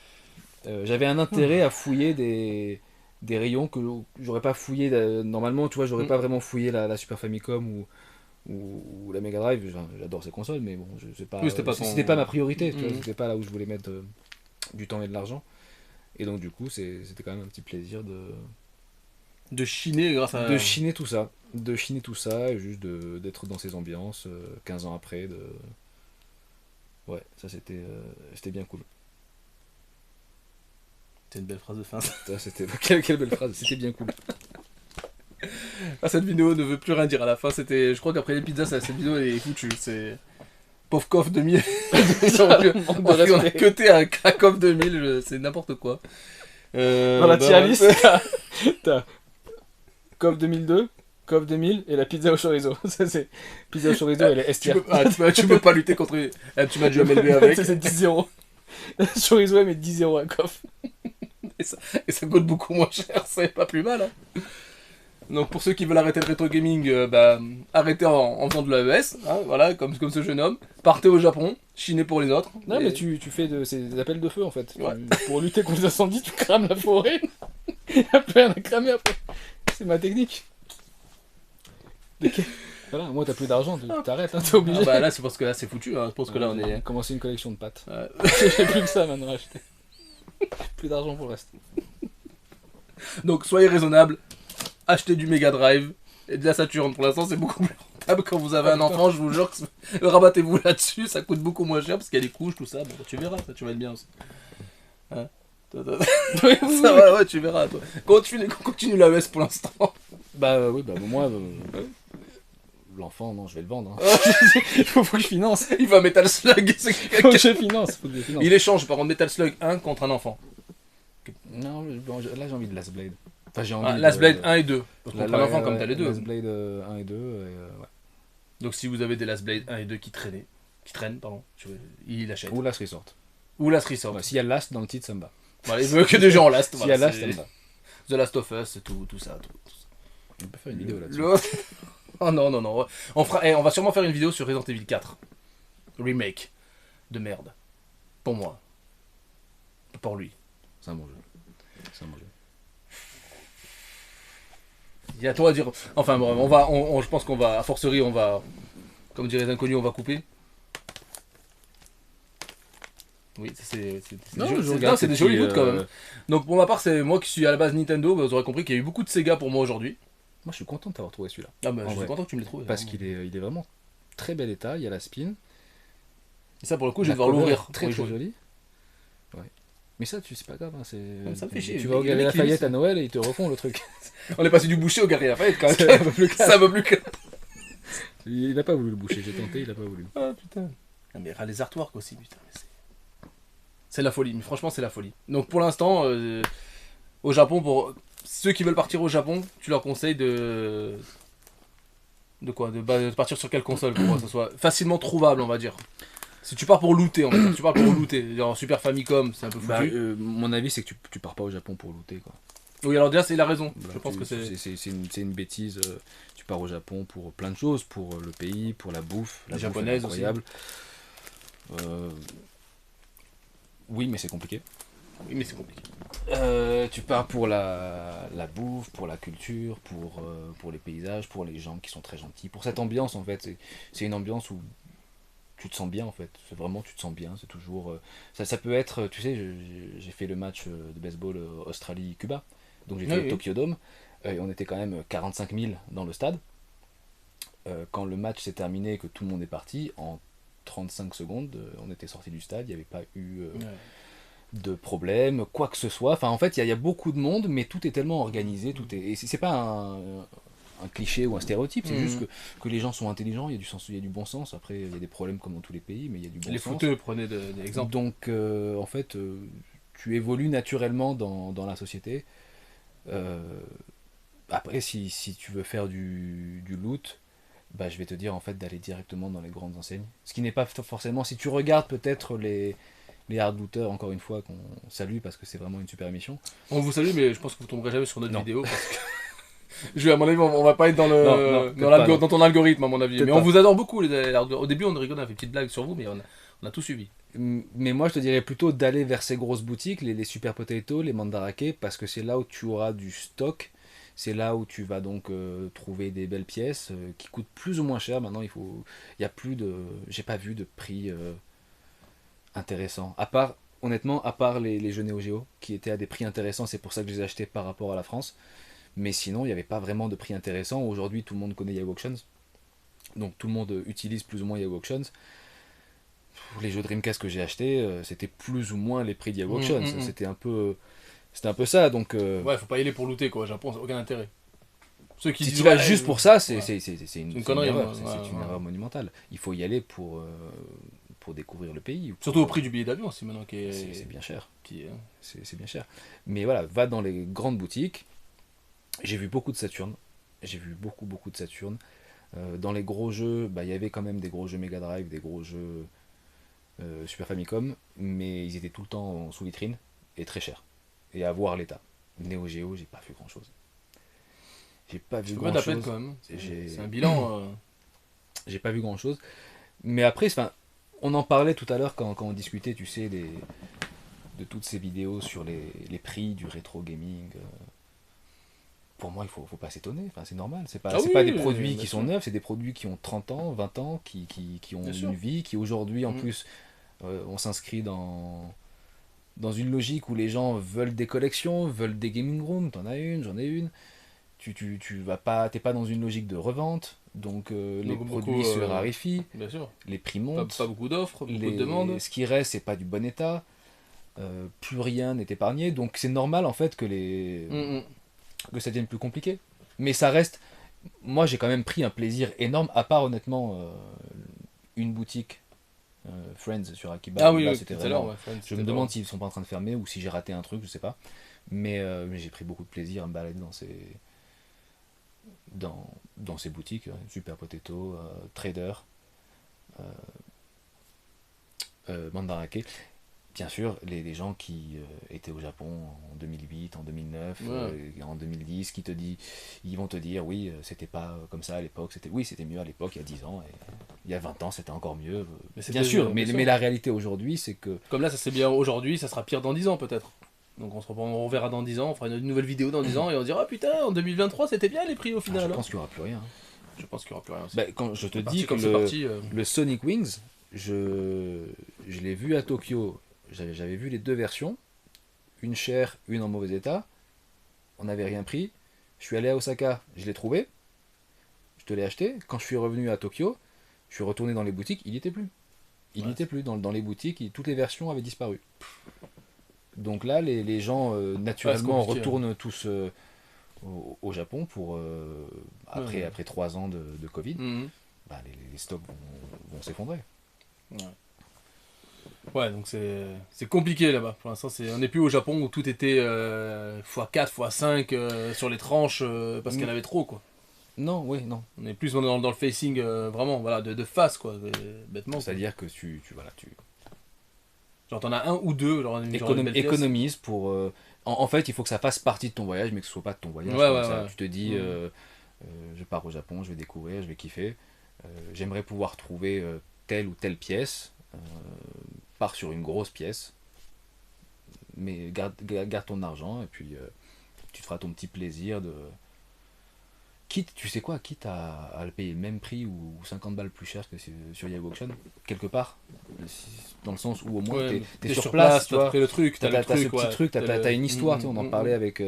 [SPEAKER 2] J'avais un intérêt à fouiller des rayons que j'aurais pas fouillé normalement, tu vois, j'aurais pas vraiment fouillé la Super Famicom ou la Mega Drive. J'adore ces consoles, mais bon, je sais pas.
[SPEAKER 1] Oui, c'était pas
[SPEAKER 2] c'était pas ma priorité, tu vois,
[SPEAKER 1] Mhm.
[SPEAKER 2] c'était pas là où je voulais mettre du temps et de l'argent. Et donc du coup c'était quand même un petit plaisir
[SPEAKER 1] De chiner grâce à.
[SPEAKER 2] de chiner tout ça. De chiner tout ça et juste d'être dans ces ambiances 15 ans après. Ouais, ça c'était bien cool.
[SPEAKER 1] C'est une belle phrase de fin.
[SPEAKER 2] Ça, quelle belle phrase, c'était bien cool.
[SPEAKER 1] Ah, cette vidéo ne veut plus rien dire à la fin. Je crois qu'après les pizzas, cette vidéo est foutue. C'est. Pauvre Coff 2000. On a cuté un Krakow 2000, c'est n'importe quoi.
[SPEAKER 2] Dans la tier list, t'as KOF 2002, KOF 2000 et la pizza au chorizo. Ça, c'est... Pizza au chorizo, elle est estière.
[SPEAKER 1] Tu peux pas lutter contre... tu m'as déjà élevé avec.
[SPEAKER 2] C'est 10-0. La chorizo, elle met 10-0 à KOF.
[SPEAKER 1] Et ça coûte beaucoup moins cher, c'est pas plus mal. Hein. Donc pour ceux qui veulent arrêter le rétro gaming, arrêtez en faisant de l'AES, hein, voilà, comme ce jeune homme. Partez au Japon, chinez pour les autres.
[SPEAKER 2] Non, mais tu fais c'est des appels de feu en fait.
[SPEAKER 1] Ouais.
[SPEAKER 2] Pour lutter contre les incendies, tu crames la forêt. Il n'y a plus rien à cramer après. C'est ma technique. Voilà, moi t'as plus d'argent, t'arrêtes, hein, t'es obligé.
[SPEAKER 1] Ah bah là c'est parce que là c'est foutu, hein. Je pense que là on est...
[SPEAKER 2] Commencer une collection de pâtes.
[SPEAKER 1] Ouais.
[SPEAKER 2] J'ai plus que ça maintenant à acheter. Plus d'argent pour le reste.
[SPEAKER 1] Donc soyez raisonnables, achetez du Mega Drive et de la Saturn. Pour l'instant c'est beaucoup plus rentable quand vous avez un enfant, je vous jure que rabattez-vous là-dessus, ça coûte beaucoup moins cher parce qu'il y a les couches, tout ça. Bon, tu verras, ça tu vas être bien aussi. Hein ça va, ouais, tu verras toi. Continue l'AES pour l'instant.
[SPEAKER 2] Oui, moi... L'enfant, non, je vais le vendre. Hein. faut que je finance.
[SPEAKER 1] Il va Metal Slug.
[SPEAKER 2] Faut que je finance.
[SPEAKER 1] Il échange par contre Metal Slug 1 contre un enfant.
[SPEAKER 2] Non, là j'ai envie de Last Blade. Enfin, j'ai envie
[SPEAKER 1] Last
[SPEAKER 2] de...
[SPEAKER 1] Blade 1 et 2. Contre un enfant comme t'as les deux.
[SPEAKER 2] Last Blade 1 et 2, ouais.
[SPEAKER 1] Donc si vous avez des Last Blade 1 et 2 qui traînent, il achète.
[SPEAKER 2] Ou Last Resort.
[SPEAKER 1] Ou Last Resort.
[SPEAKER 2] Ouais, s'il y a Last dans le titre, ça me va.
[SPEAKER 1] Voilà, il veut que des gens en Last.
[SPEAKER 2] S'il y a Last, ça me va.
[SPEAKER 1] The Last of Us, tout ça.
[SPEAKER 2] On peut faire une vidéo là-dessus.
[SPEAKER 1] Oh non. On va sûrement faire une vidéo sur Resident Evil 4. Remake. De merde. Pour moi. Pour lui.
[SPEAKER 2] C'est un bon jeu.
[SPEAKER 1] Il y a tout à dire. Enfin bon, je pense qu'on va, à forcerie, on va, comme dirait les inconnus, on va couper. Oui, c'est des jolis bouts quand même. Donc pour ma part, c'est moi qui suis à la base Nintendo, vous aurez compris qu'il y a eu beaucoup de Sega pour moi aujourd'hui.
[SPEAKER 2] Moi je suis content de t'avoir trouvé celui-là.
[SPEAKER 1] Ah bah je suis content que tu me l'aies trouvé.
[SPEAKER 2] Parce qu'il est vraiment très bel état, il y a la spin.
[SPEAKER 1] Et ça pour le coup, je vais devoir l'ouvrir.
[SPEAKER 2] Très joli. Ouais. Mais ça, c'est pas grave, hein,
[SPEAKER 1] ça me fait chier.
[SPEAKER 2] Tu vas au Galerie Lafayette à Noël et ils te refont le truc.
[SPEAKER 1] On est passé du boucher au Galerie Lafayette quand même. Ça va plus que...
[SPEAKER 2] Il a pas voulu le boucher, j'ai tenté, il a pas voulu.
[SPEAKER 1] Ah putain. Ah, mais les artworks aussi, putain. C'est la folie, mais franchement c'est la folie. Donc pour l'instant, au Japon, pour ceux qui veulent partir au Japon, tu leur conseilles de partir sur quelle console pour que ce soit facilement trouvable, on va dire. Si tu pars pour looter, en fait, tu pars pour looter. Genre Super Famicom, c'est un peu foutu.
[SPEAKER 2] Mon avis, c'est que tu pars pas au Japon pour looter, quoi.
[SPEAKER 1] Oui, alors déjà, il a raison. Je pense que
[SPEAKER 2] c'est une bêtise. Tu pars au Japon pour plein de choses, pour le pays, pour la bouffe, la
[SPEAKER 1] japonaise
[SPEAKER 2] incroyable. Oui, mais c'est compliqué. Tu pars pour la bouffe, pour la culture, pour les paysages, pour les gens qui sont très gentils, pour cette ambiance en fait. C'est une ambiance où tu te sens bien en fait. C'est vraiment, tu te sens bien. C'est toujours. Ça peut être, tu sais, j'ai fait le match de baseball Australie-Cuba, donc j'étais au Tokyo Dome, et on était quand même 45 000 dans le stade. Quand le match s'est terminé et que tout le monde est parti, en 35 secondes, on était sorti du stade, il n'y avait pas eu de problème, quoi que ce soit. Enfin, en fait, il y a beaucoup de monde, mais tout est tellement organisé, et c'est pas un cliché ou un stéréotype, c'est juste que les gens sont intelligents, il y a du sens, il y a du bon sens. Après, il y a des problèmes comme dans tous les pays, mais il y a du bon sens.
[SPEAKER 1] Les footeux, prenez des exemples.
[SPEAKER 2] Donc, en fait, tu évolues naturellement dans la société. Après, si tu veux faire du loot, bah, je vais te dire en fait d'aller directement dans les grandes enseignes. Ce qui n'est pas forcément... Si tu regardes peut-être les hard looters, encore une fois, qu'on salue parce que c'est vraiment une super émission.
[SPEAKER 1] On vous salue, mais je pense que vous tomberez jamais sur notre vidéo. Parce que... à mon avis, on va pas être dans ton algorithme, à mon avis. Mais on vous adore beaucoup. Au début, on rigolait, on a fait une petite blague sur vous, mais on a tout suivi.
[SPEAKER 2] Mais moi, je te dirais plutôt d'aller vers ces grosses boutiques, les Super Potato, les Mandarake, parce que c'est là où tu auras du stock. C'est là où tu vas donc trouver des belles pièces qui coûtent plus ou moins cher. Maintenant, il y a plus de... J'ai pas vu de prix intéressant. Honnêtement, à part les jeux Neo Geo, qui étaient à des prix intéressants, c'est pour ça que je les ai achetés par rapport à la France. Mais sinon, il n'y avait pas vraiment de prix intéressant. Aujourd'hui, tout le monde connaît Yahoo Auctions. Donc tout le monde utilise plus ou moins Yahoo Auctions. Les jeux Dreamcast que j'ai achetés, c'était plus ou moins les prix de Yahoo Auctions. C'était un peu ça, donc...
[SPEAKER 1] Ouais, faut pas y aller pour looter, quoi. Japon, ça n'a aucun intérêt.
[SPEAKER 2] Si tu vas juste pour ça, c'est une
[SPEAKER 1] connerie.
[SPEAKER 2] C'est une erreur monumentale. Il faut y aller pour découvrir le pays.
[SPEAKER 1] Surtout au prix du billet d'avion, aussi, maintenant.
[SPEAKER 2] C'est bien cher. C'est bien cher. Mais voilà, va dans les grandes boutiques. J'ai vu beaucoup de Saturn. J'ai vu beaucoup de Saturn. Dans les gros jeux, il y avait quand même des gros jeux Mega Drive, des gros jeux Super Famicom, mais ils étaient tout le temps sous vitrine et très chers. Et à voir l'état. Neo Geo, j'ai pas vu grand chose. J'ai pas vu
[SPEAKER 1] C'est
[SPEAKER 2] grand
[SPEAKER 1] pas de la peine
[SPEAKER 2] chose.
[SPEAKER 1] quand même.
[SPEAKER 2] J'ai
[SPEAKER 1] C'est un bilan.
[SPEAKER 2] j'ai pas vu grand chose. Mais après, on en parlait tout à l'heure quand on discutait, tu sais, de toutes ces vidéos sur les prix du rétro gaming. Pour moi, faut pas s'étonner. Enfin, c'est normal. C'est pas,
[SPEAKER 1] Ah
[SPEAKER 2] c'est
[SPEAKER 1] oui,
[SPEAKER 2] pas des
[SPEAKER 1] oui,
[SPEAKER 2] produits
[SPEAKER 1] bien
[SPEAKER 2] qui sont
[SPEAKER 1] sûr.
[SPEAKER 2] neufs, c'est des produits qui ont 30 ans, 20 ans, qui ont
[SPEAKER 1] Bien
[SPEAKER 2] une
[SPEAKER 1] sûr.
[SPEAKER 2] vie, qui aujourd'hui, en
[SPEAKER 1] Mm.
[SPEAKER 2] plus, on s'inscrit dans une logique où les gens veulent des collections, veulent des gaming rooms. T'en as une, j'en ai une. Tu vas pas, t'es pas dans une logique de revente. Donc les
[SPEAKER 1] Donc
[SPEAKER 2] produits
[SPEAKER 1] beaucoup,
[SPEAKER 2] se raréfient,
[SPEAKER 1] bien sûr.
[SPEAKER 2] les prix
[SPEAKER 1] Pas
[SPEAKER 2] montent,
[SPEAKER 1] beaucoup d'offres, beaucoup de demandes.
[SPEAKER 2] ce qui reste, c'est pas du bon état. Plus rien n'est épargné. Donc c'est normal en fait
[SPEAKER 1] Mm, mm.
[SPEAKER 2] que ça devienne plus compliqué. Mais ça reste. Moi j'ai quand même pris un plaisir énorme, à part honnêtement une boutique Friends sur Akiba.
[SPEAKER 1] Ah oui,
[SPEAKER 2] Là
[SPEAKER 1] oui,
[SPEAKER 2] c'était
[SPEAKER 1] tout à l'heure,
[SPEAKER 2] vraiment.
[SPEAKER 1] ouais, Friends,
[SPEAKER 2] Je
[SPEAKER 1] c'était
[SPEAKER 2] me demande
[SPEAKER 1] drôle.
[SPEAKER 2] s'ils sont pas en train de fermer ou si j'ai raté un truc, je sais pas. Mais j'ai pris beaucoup de plaisir à me balader dans ces boutiques. Super Potato, Trader, Mandarake. Bien sûr, les gens qui étaient au Japon en 2008, en 2009,
[SPEAKER 1] Ouais.
[SPEAKER 2] en 2010, ils vont te dire oui, c'était pas comme ça à l'époque, c'était mieux à l'époque, il y a 10 ans, et il y a 20 ans, c'était encore mieux.
[SPEAKER 1] Mais
[SPEAKER 2] Bien
[SPEAKER 1] c'était,
[SPEAKER 2] sûr,
[SPEAKER 1] bien
[SPEAKER 2] mais
[SPEAKER 1] sûr.
[SPEAKER 2] la réalité aujourd'hui, c'est que
[SPEAKER 1] Comme là, ça c'est bien aujourd'hui, ça sera pire dans 10 ans peut-être. Donc on reverra dans 10 ans, on fera une nouvelle vidéo dans 10 ans et on dira ah putain, en 2023 c'était bien les prix au
[SPEAKER 2] je
[SPEAKER 1] final, hein.
[SPEAKER 2] pense qu'il n'y aura plus rien.
[SPEAKER 1] Je pense qu'il n'y aura plus rien aussi.
[SPEAKER 2] Quand je te
[SPEAKER 1] C'est
[SPEAKER 2] dis
[SPEAKER 1] parti
[SPEAKER 2] que
[SPEAKER 1] comme c'est parti.
[SPEAKER 2] le Sonic Wings, je l'ai vu à Tokyo, j'avais vu les deux versions, une chère, une en mauvais état, on n'avait rien pris. Je suis allé à Osaka, je l'ai trouvé, je te l'ai acheté. Quand je suis revenu à Tokyo, je suis retourné dans les boutiques, il n'y était plus. Il n'y
[SPEAKER 1] Ouais,
[SPEAKER 2] était plus. Dans les boutiques, toutes les versions avaient disparu. Donc là, les gens,
[SPEAKER 1] ouais, c'est
[SPEAKER 2] naturellement,
[SPEAKER 1] compliqué, hein.
[SPEAKER 2] retournent tous au Japon pour,
[SPEAKER 1] Ouais,
[SPEAKER 2] après 3 ans de Covid.
[SPEAKER 1] Mhm.
[SPEAKER 2] Les stocks vont s'effondrer.
[SPEAKER 1] Ouais. Ouais, donc c'est compliqué là-bas. Pour l'instant, on n'est plus au Japon où tout était x4, x5 sur les tranches parce qu'il y en avait trop quoi.
[SPEAKER 2] Non, oui, non.
[SPEAKER 1] On est plus dans le facing vraiment voilà de face quoi, bêtement quoi.
[SPEAKER 2] C'est-à-dire que voilà,
[SPEAKER 1] Genre t'en as un ou deux, genre une belle pièce.
[SPEAKER 2] économises pour. En fait, il faut que ça fasse partie de ton voyage, mais que ce soit pas de ton
[SPEAKER 1] Ouais,
[SPEAKER 2] voyage. Quoi.
[SPEAKER 1] ouais,
[SPEAKER 2] Ça,
[SPEAKER 1] ouais.
[SPEAKER 2] tu te dis,
[SPEAKER 1] Mhm.
[SPEAKER 2] je pars au Japon, je vais découvrir, je vais kiffer. J'aimerais pouvoir trouver telle ou telle pièce. Pars sur une grosse pièce, mais garde ton argent et puis tu te feras ton petit plaisir de. Quitte, tu sais quoi, quitte à le payer le même prix ou 50 balles plus cher que sur Yahoo Auction, quelque part, dans le sens où au moins
[SPEAKER 1] Ouais,
[SPEAKER 2] t'es
[SPEAKER 1] t'es
[SPEAKER 2] sur
[SPEAKER 1] sur
[SPEAKER 2] place,
[SPEAKER 1] place,
[SPEAKER 2] tu
[SPEAKER 1] t'as
[SPEAKER 2] vois,
[SPEAKER 1] fait le truc, t'as le
[SPEAKER 2] t'as ce
[SPEAKER 1] truc,
[SPEAKER 2] petit
[SPEAKER 1] ouais.
[SPEAKER 2] truc, t'as une histoire, tu sais, on en parlait
[SPEAKER 1] Mhm.
[SPEAKER 2] avec,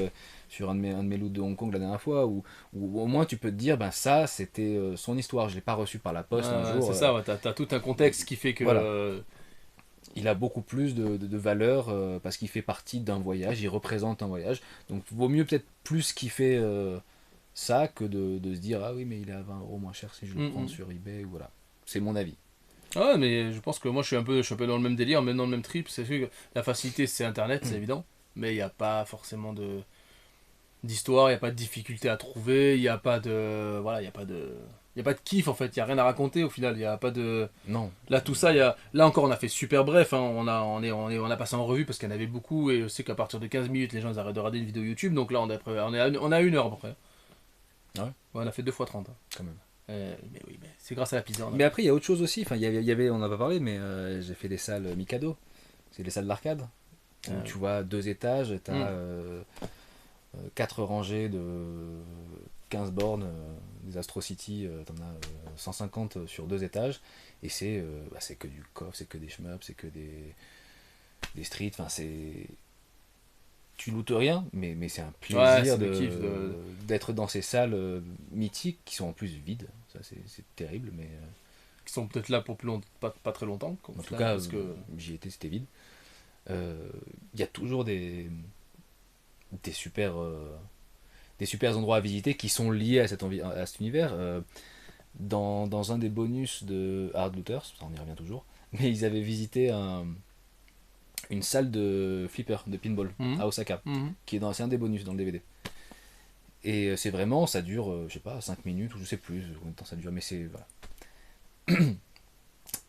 [SPEAKER 2] sur un de mes loots de Hong Kong la dernière fois, où au moins tu peux te dire, ben ça c'était son histoire, je l'ai pas reçu par la poste un jour,
[SPEAKER 1] C'est ça, ouais, t'as tout un contexte qui fait que.
[SPEAKER 2] voilà, il a beaucoup plus de valeur parce qu'il fait partie d'un voyage, il représente un voyage, donc vaut mieux peut-être plus kiffer ça que de se dire ah oui mais il est à 20 € moins cher si je le prends
[SPEAKER 1] Mhm.
[SPEAKER 2] sur eBay ou voilà. C'est mon avis.
[SPEAKER 1] Ah ouais, mais je pense que moi je suis un peu dans le même délire, même dans le même trip. C'est sûr que la facilité c'est Internet, c'est évident, mais il n'y a pas forcément d'histoire, il n'y a pas de difficulté à trouver, il n'y a pas de. Voilà, il n'y a pas de. Il n'y a pas de kiff en fait, il n'y a rien à raconter au final, il n'y a pas de.
[SPEAKER 2] Non.
[SPEAKER 1] Là, tout ça, là encore, on a fait super bref, hein. On a passé en revue parce qu'il y en avait beaucoup et je sais qu'à partir de 15 minutes, les gens ils arrêtent de regarder une vidéo YouTube, donc là, on a 1 heure à peu près.
[SPEAKER 2] Ouais,
[SPEAKER 1] Ouais, on a fait 2 fois 30, hein.
[SPEAKER 2] quand même.
[SPEAKER 1] Mais oui, mais c'est grâce à la pizza, on a
[SPEAKER 2] Mais
[SPEAKER 1] fait.
[SPEAKER 2] après il y a autre chose aussi, enfin il y avait on n'a pas parlé mais j'ai fait des salles Mikado. C'est des salles d'arcade où
[SPEAKER 1] Euh,
[SPEAKER 2] tu vois 2 étages, tu as
[SPEAKER 1] hmm.
[SPEAKER 2] 4 rangées de 15 bornes, des Astro City, t'en as 150 sur 2 étages et c'est que du coffre, c'est que des shmups, c'est que des streets, enfin c'est tu lootes rien, mais c'est un
[SPEAKER 1] Ouais,
[SPEAKER 2] plaisir
[SPEAKER 1] c'est le kiff
[SPEAKER 2] d'être dans ces salles mythiques qui sont en plus vides. Ça, c'est terrible, mais
[SPEAKER 1] qui sont peut-être là pour pas très longtemps, au
[SPEAKER 2] en tout
[SPEAKER 1] final,
[SPEAKER 2] cas,
[SPEAKER 1] parce que.
[SPEAKER 2] j'y étais, c'était vide. Il y a toujours des super, des super endroits à visiter qui sont liés à à cet univers. Dans un des bonus de Hard Looters, ça on y revient toujours, mais ils avaient visité une salle de flipper, de pinball
[SPEAKER 1] Mhm.
[SPEAKER 2] à Osaka,
[SPEAKER 1] Mhm.
[SPEAKER 2] c'est un des bonus dans le DVD. Et c'est vraiment, ça dure, je sais pas, 5 minutes ou je sais plus combien de temps ça dure, mais c'est. Voilà.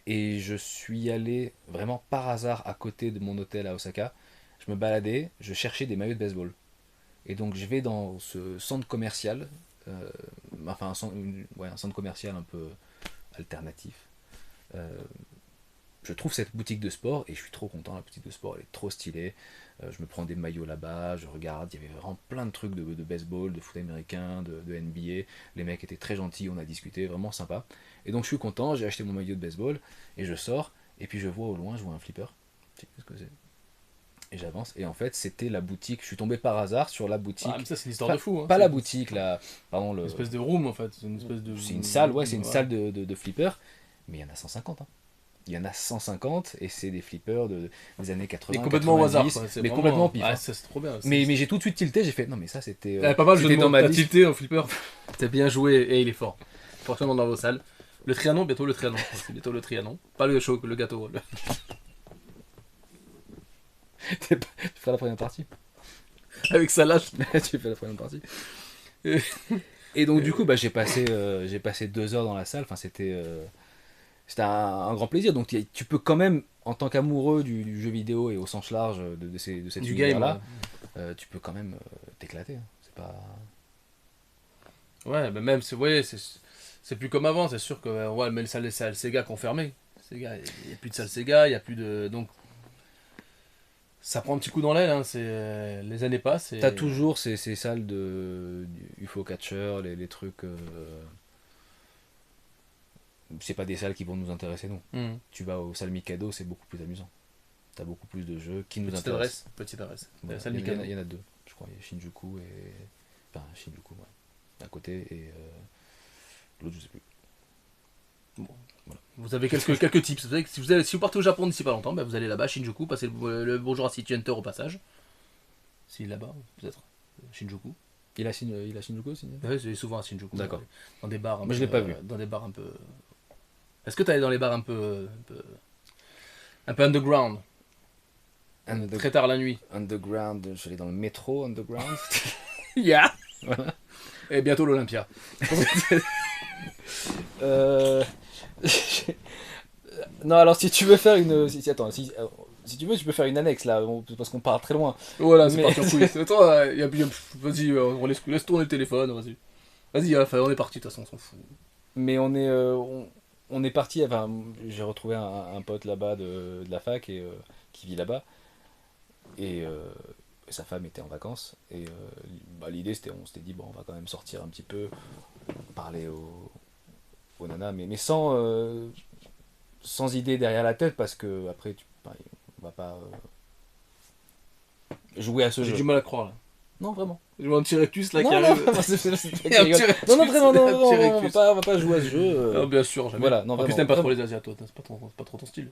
[SPEAKER 2] Et je suis allé vraiment par hasard à côté de mon hôtel à Osaka. Je me baladais, je cherchais des maillots de baseball. Et donc je vais dans ce centre commercial, enfin un centre commercial un peu alternatif. Euh, je trouve cette boutique de sport et je suis trop content. La boutique de sport, elle est trop stylée. Je me prends des maillots là-bas, je regarde. Il y avait vraiment plein de trucs de baseball, de foot américain, de NBA. Les mecs étaient très gentils, on a discuté, vraiment sympa. Et donc je suis content, j'ai acheté mon maillot de baseball et je sors. Et puis je vois au loin, je vois un flipper. Tu sais ce que c'est? Et j'avance. Et en fait, c'était la boutique. Je suis tombé par hasard sur la boutique.
[SPEAKER 3] Ah, mais ça, c'est une histoire de fou. Hein.
[SPEAKER 2] Pas la boutique, là. Pardon,
[SPEAKER 3] Une espèce de room, en fait. Une espèce de...
[SPEAKER 2] C'est une salle, ouais, c'est une salle de flippers. Mais il y en a 150. Hein. Il y en a 150 et c'est des flippers des années 80.
[SPEAKER 3] Et complètement au hasard, quoi.
[SPEAKER 2] Mais
[SPEAKER 3] vraiment...
[SPEAKER 2] complètement pif.
[SPEAKER 3] Ah, ça, c'est trop bien.
[SPEAKER 2] Mais j'ai tout de suite tilté, j'ai fait non, mais ça c'était.
[SPEAKER 3] Pas mal,
[SPEAKER 2] c'était dans ma liste.
[SPEAKER 3] tilté en flipper. T'as bien joué et il est fort. Forcément dans vos salles. Le Trianon, bientôt le Trianon. C'est bientôt le Trianon. Pas le show, le gâteau.
[SPEAKER 2] Tu feras la première partie.
[SPEAKER 3] Avec ça là.
[SPEAKER 2] Tu fais la première partie. Et donc du coup, bah, j'ai passé 2 heures dans la salle. Enfin, c'était un grand plaisir. Donc tu peux quand même, en tant qu'amoureux du jeu vidéo et au sens large de cette
[SPEAKER 3] du
[SPEAKER 2] univers-là, tu peux quand même t'éclater. Hein. C'est pas.
[SPEAKER 3] Ouais, mais même c'est plus comme avant. C'est sûr que ouais, mais les salles Sega qui ont fermé. Sega, il n'y a plus de salle Sega, il n'y a plus de donc. Ça prend un petit coup dans l'aile, hein, les années passent.
[SPEAKER 2] T'as toujours ces salles du UFO Catcher, les trucs. C'est pas des salles qui vont nous intéresser, non. Tu vas aux salles Mikado, c'est beaucoup plus amusant. T'as beaucoup plus de jeux qui nous intéressent.
[SPEAKER 3] Petite adresse.
[SPEAKER 2] Voilà.
[SPEAKER 3] La salle Mikado.
[SPEAKER 2] Il y en a 2, je crois. Il y a Shinjuku et. Enfin, Shinjuku, ouais. D'un côté et. L'autre, je sais plus.
[SPEAKER 3] Bon. Voilà. Vous avez quelques tips. Vous savez que si vous partez au Japon d'ici pas longtemps, bah vous allez là-bas, Shinjuku, passez le bonjour à City Hunter au passage. S'il est là-bas, peut-être. Shinjuku.
[SPEAKER 2] Il a Shinjuku aussi.
[SPEAKER 3] Oui, c'est souvent à Shinjuku.
[SPEAKER 2] D'accord.
[SPEAKER 3] Dans des bars.
[SPEAKER 2] Moi, je l'ai pas vu.
[SPEAKER 3] Dans des bars un peu. Est-ce que tu allé dans les bars un peu underground? Très tard la nuit.
[SPEAKER 2] Underground, je suis allé dans le métro underground.
[SPEAKER 3] Yeah.
[SPEAKER 2] Voilà.
[SPEAKER 3] Et bientôt l'Olympia.
[SPEAKER 2] Non, alors si tu veux faire une. Si tu veux, tu peux faire une annexe là, parce qu'on part très loin.
[SPEAKER 3] Voilà, c'est
[SPEAKER 2] Mais...
[SPEAKER 3] parti en couille. Attends, vas-y, on laisse tourner le téléphone, vas-y. Vas-y, on est parti, de toute façon, on s'en fout.
[SPEAKER 2] Mais on est parti, enfin, j'ai retrouvé un pote là-bas de la fac et, qui vit là-bas. Et sa femme était en vacances. Et l'idée, on s'était dit, bon, on va quand même sortir un petit peu, parler aux nanas, mais sans idée derrière la tête, parce que après, on va pas jouer à ce jeu.
[SPEAKER 3] J'ai du mal à croire là.
[SPEAKER 2] Non, vraiment.
[SPEAKER 3] Je vois un petit rectus là qui
[SPEAKER 2] Non,
[SPEAKER 3] arrive.
[SPEAKER 2] Non, vraiment, on va pas jouer à ce jeu.
[SPEAKER 3] Non, bien sûr, jamais.
[SPEAKER 2] Voilà, non,
[SPEAKER 3] en plus, t'aimes pas trop les Asiates, toi, c'est pas trop ton style.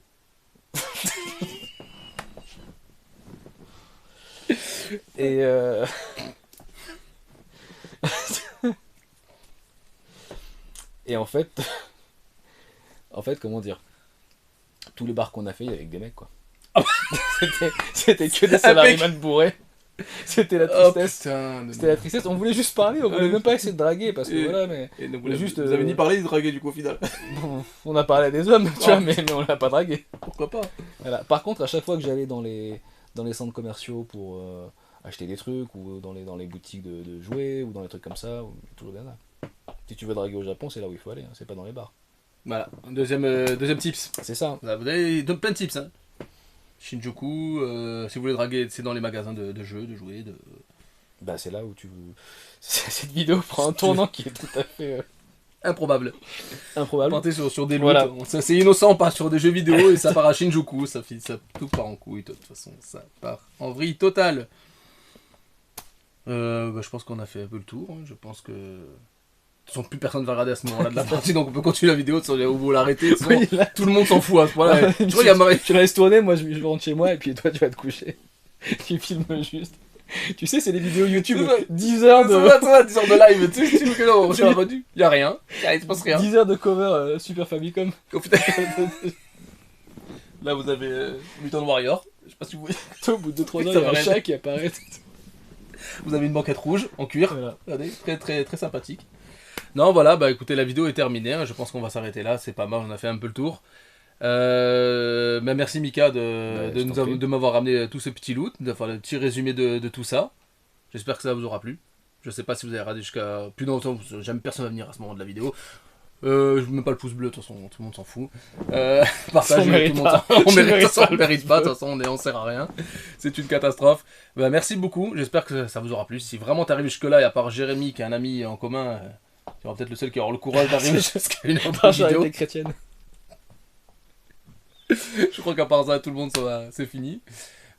[SPEAKER 2] Et et en fait, comment dire, tous les bars qu'on a fait, il y avait avec des mecs, quoi. C'était que des salariés bourrés. C'était la tristesse. C'était la tristesse. On voulait juste parler, on voulait même pas essayer de draguer parce que voilà, mais.
[SPEAKER 3] Vous avez ni parlé ni dragué du coup au final.
[SPEAKER 2] On a parlé à des hommes, tu vois, mais on l'a pas dragué.
[SPEAKER 3] Pourquoi pas.
[SPEAKER 2] Voilà. Par contre, à chaque fois que j'allais dans les centres commerciaux pour acheter des trucs ou dans les boutiques de jouets ou dans les trucs comme ça, toujours bien là. Si tu veux draguer au Japon, c'est là où il faut aller, hein, c'est pas dans les bars.
[SPEAKER 3] Voilà, deuxième tips.
[SPEAKER 2] C'est ça.
[SPEAKER 3] Vous avez plein de tips. Hein. Shinjuku, si vous voulez draguer, c'est dans les magasins de jeux, de jouets.
[SPEAKER 2] Bah, c'est là où cette vidéo prend un tournant qui est tout à fait
[SPEAKER 3] improbable.
[SPEAKER 2] Partez
[SPEAKER 3] sur des
[SPEAKER 2] voilà.
[SPEAKER 3] loots. C'est innocent, on part sur des jeux vidéo et ça part à Shinjuku. Ça tout part en couille, de toute façon. Ça part en vrille totale. Je pense qu'on a fait un peu le tour. Hein. Je pense que. De toute façon, plus personne va regarder à ce moment-là de la partie, donc on peut continuer la vidéo sans vous l'arrêter. Oui, tout le monde s'en fout à ce point-là.
[SPEAKER 2] Tu la laisses tourner, moi je rentre chez moi et puis toi tu vas te coucher. Tu filmes juste. Tu sais, c'est des vidéos YouTube, 10 heures de...
[SPEAKER 3] 10 heures de live, tu sais que là, on s'est rendu, il y a rien, il se passe rien.
[SPEAKER 2] 10 heures de cover Super Famicom.
[SPEAKER 3] Là, vous avez Mutant Warrior, je sais pas si vous voyez.
[SPEAKER 2] Au bout de 2-3 heures, il y a un chat qui apparaît.
[SPEAKER 3] Vous avez une banquette rouge en cuir.
[SPEAKER 2] Voilà.
[SPEAKER 3] Regardez, très très très sympathique. Non, voilà, bah écoutez, la vidéo est terminée. Hein. Je pense qu'on va s'arrêter là. C'est pas mal, on a fait un peu le tour. Bah, merci Mika de m'avoir ramené tout ce petit loot, de faire le petit résumé de tout ça. J'espère que ça vous aura plu. Je sais pas si vous avez regardé jusqu'à plus longtemps, jamais personne va venir à ce moment de la vidéo. Je mets pas le pouce bleu, de toute façon, tout le monde s'en fout. Partagez, tout le monde on mérite pas, de toute façon, on sert à rien. C'est une catastrophe. Bah, merci beaucoup, j'espère que ça vous aura plu. Si vraiment t'arrives jusque-là, et à part Jérémy, qui est un ami en commun, tu seras peut-être le seul qui aura le courage d'arriver jusqu'à une autre vidéo.
[SPEAKER 2] Des chrétiennes.
[SPEAKER 3] Je crois qu'à part ça, tout le monde, c'est fini.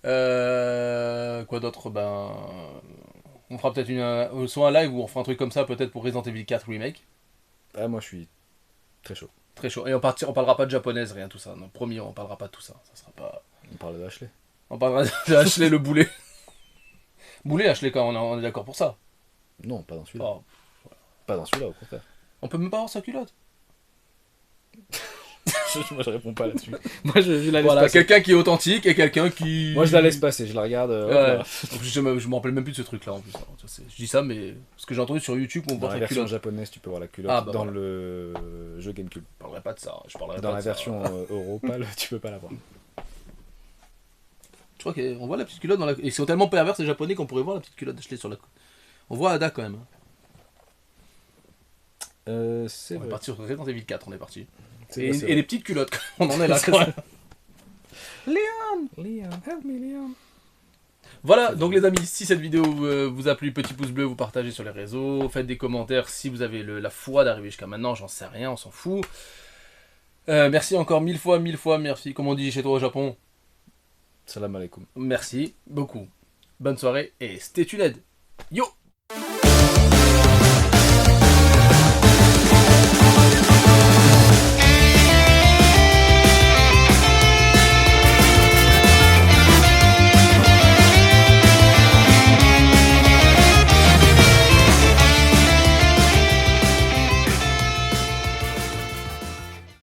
[SPEAKER 3] Quoi d'autre? Ben, on fera peut-être soit un live ou on fera un truc comme ça, peut-être pour Resident Evil 4 Remake.
[SPEAKER 2] Ah, moi je suis très chaud.
[SPEAKER 3] Très chaud. Et on parlera pas de japonaise, rien, tout ça. Non, promis, on parlera pas de tout ça. Ça sera pas...
[SPEAKER 2] On parle de Ashley.
[SPEAKER 3] On parlera de Ashley le boulet. Boulet, Ashley, quand on est d'accord pour ça.
[SPEAKER 2] Non, pas dans celui-là.
[SPEAKER 3] Oh.
[SPEAKER 2] Pas dans celui-là, au contraire.
[SPEAKER 3] On peut même pas avoir sa culotte.
[SPEAKER 2] Moi je réponds pas là-dessus. Moi je la laisse
[SPEAKER 3] Voilà,
[SPEAKER 2] passer.
[SPEAKER 3] quelqu'un qui est authentique et quelqu'un qui...
[SPEAKER 2] Moi je la laisse passer, je la regarde.
[SPEAKER 3] Ouais. En plus, je me rappelle même plus de ce truc là en plus. Alors, je dis ça, mais ce que j'ai entendu sur YouTube, on
[SPEAKER 2] Dans
[SPEAKER 3] voit
[SPEAKER 2] la
[SPEAKER 3] sa
[SPEAKER 2] version
[SPEAKER 3] culotte.
[SPEAKER 2] japonaise, tu peux voir la culotte.
[SPEAKER 3] Ah, bah,
[SPEAKER 2] dans
[SPEAKER 3] voilà.
[SPEAKER 2] le jeu GameCube.
[SPEAKER 3] Je parlerai pas de ça. Je parlerai
[SPEAKER 2] Dans
[SPEAKER 3] pas
[SPEAKER 2] la
[SPEAKER 3] de ça.
[SPEAKER 2] version Europal, tu peux pas la voir.
[SPEAKER 3] Je crois qu'on voit la petite culotte dans la... Ils sont tellement pervers ces japonais qu'on pourrait voir la petite culotte d'Ashley sur la... On voit Ada quand même.
[SPEAKER 2] C'est
[SPEAKER 3] On est
[SPEAKER 2] vrai.
[SPEAKER 3] parti sur Resident Evil 4, on est parti.
[SPEAKER 2] C'est
[SPEAKER 3] Et,
[SPEAKER 2] vrai, c'est
[SPEAKER 3] et
[SPEAKER 2] vrai.
[SPEAKER 3] les petites culottes, on en est là. quand même.
[SPEAKER 2] Leon, help me Leon.
[SPEAKER 3] Voilà, donc les amis, si cette vidéo vous a plu, petit pouce bleu, vous partagez sur les réseaux, faites des commentaires si vous avez la foi d'arriver jusqu'à maintenant, j'en sais rien, on s'en fout. Merci encore mille fois, merci, comme on dit chez toi au Japon.
[SPEAKER 2] Salam alaikum.
[SPEAKER 3] Merci beaucoup. Bonne soirée et stay tuned. Yo!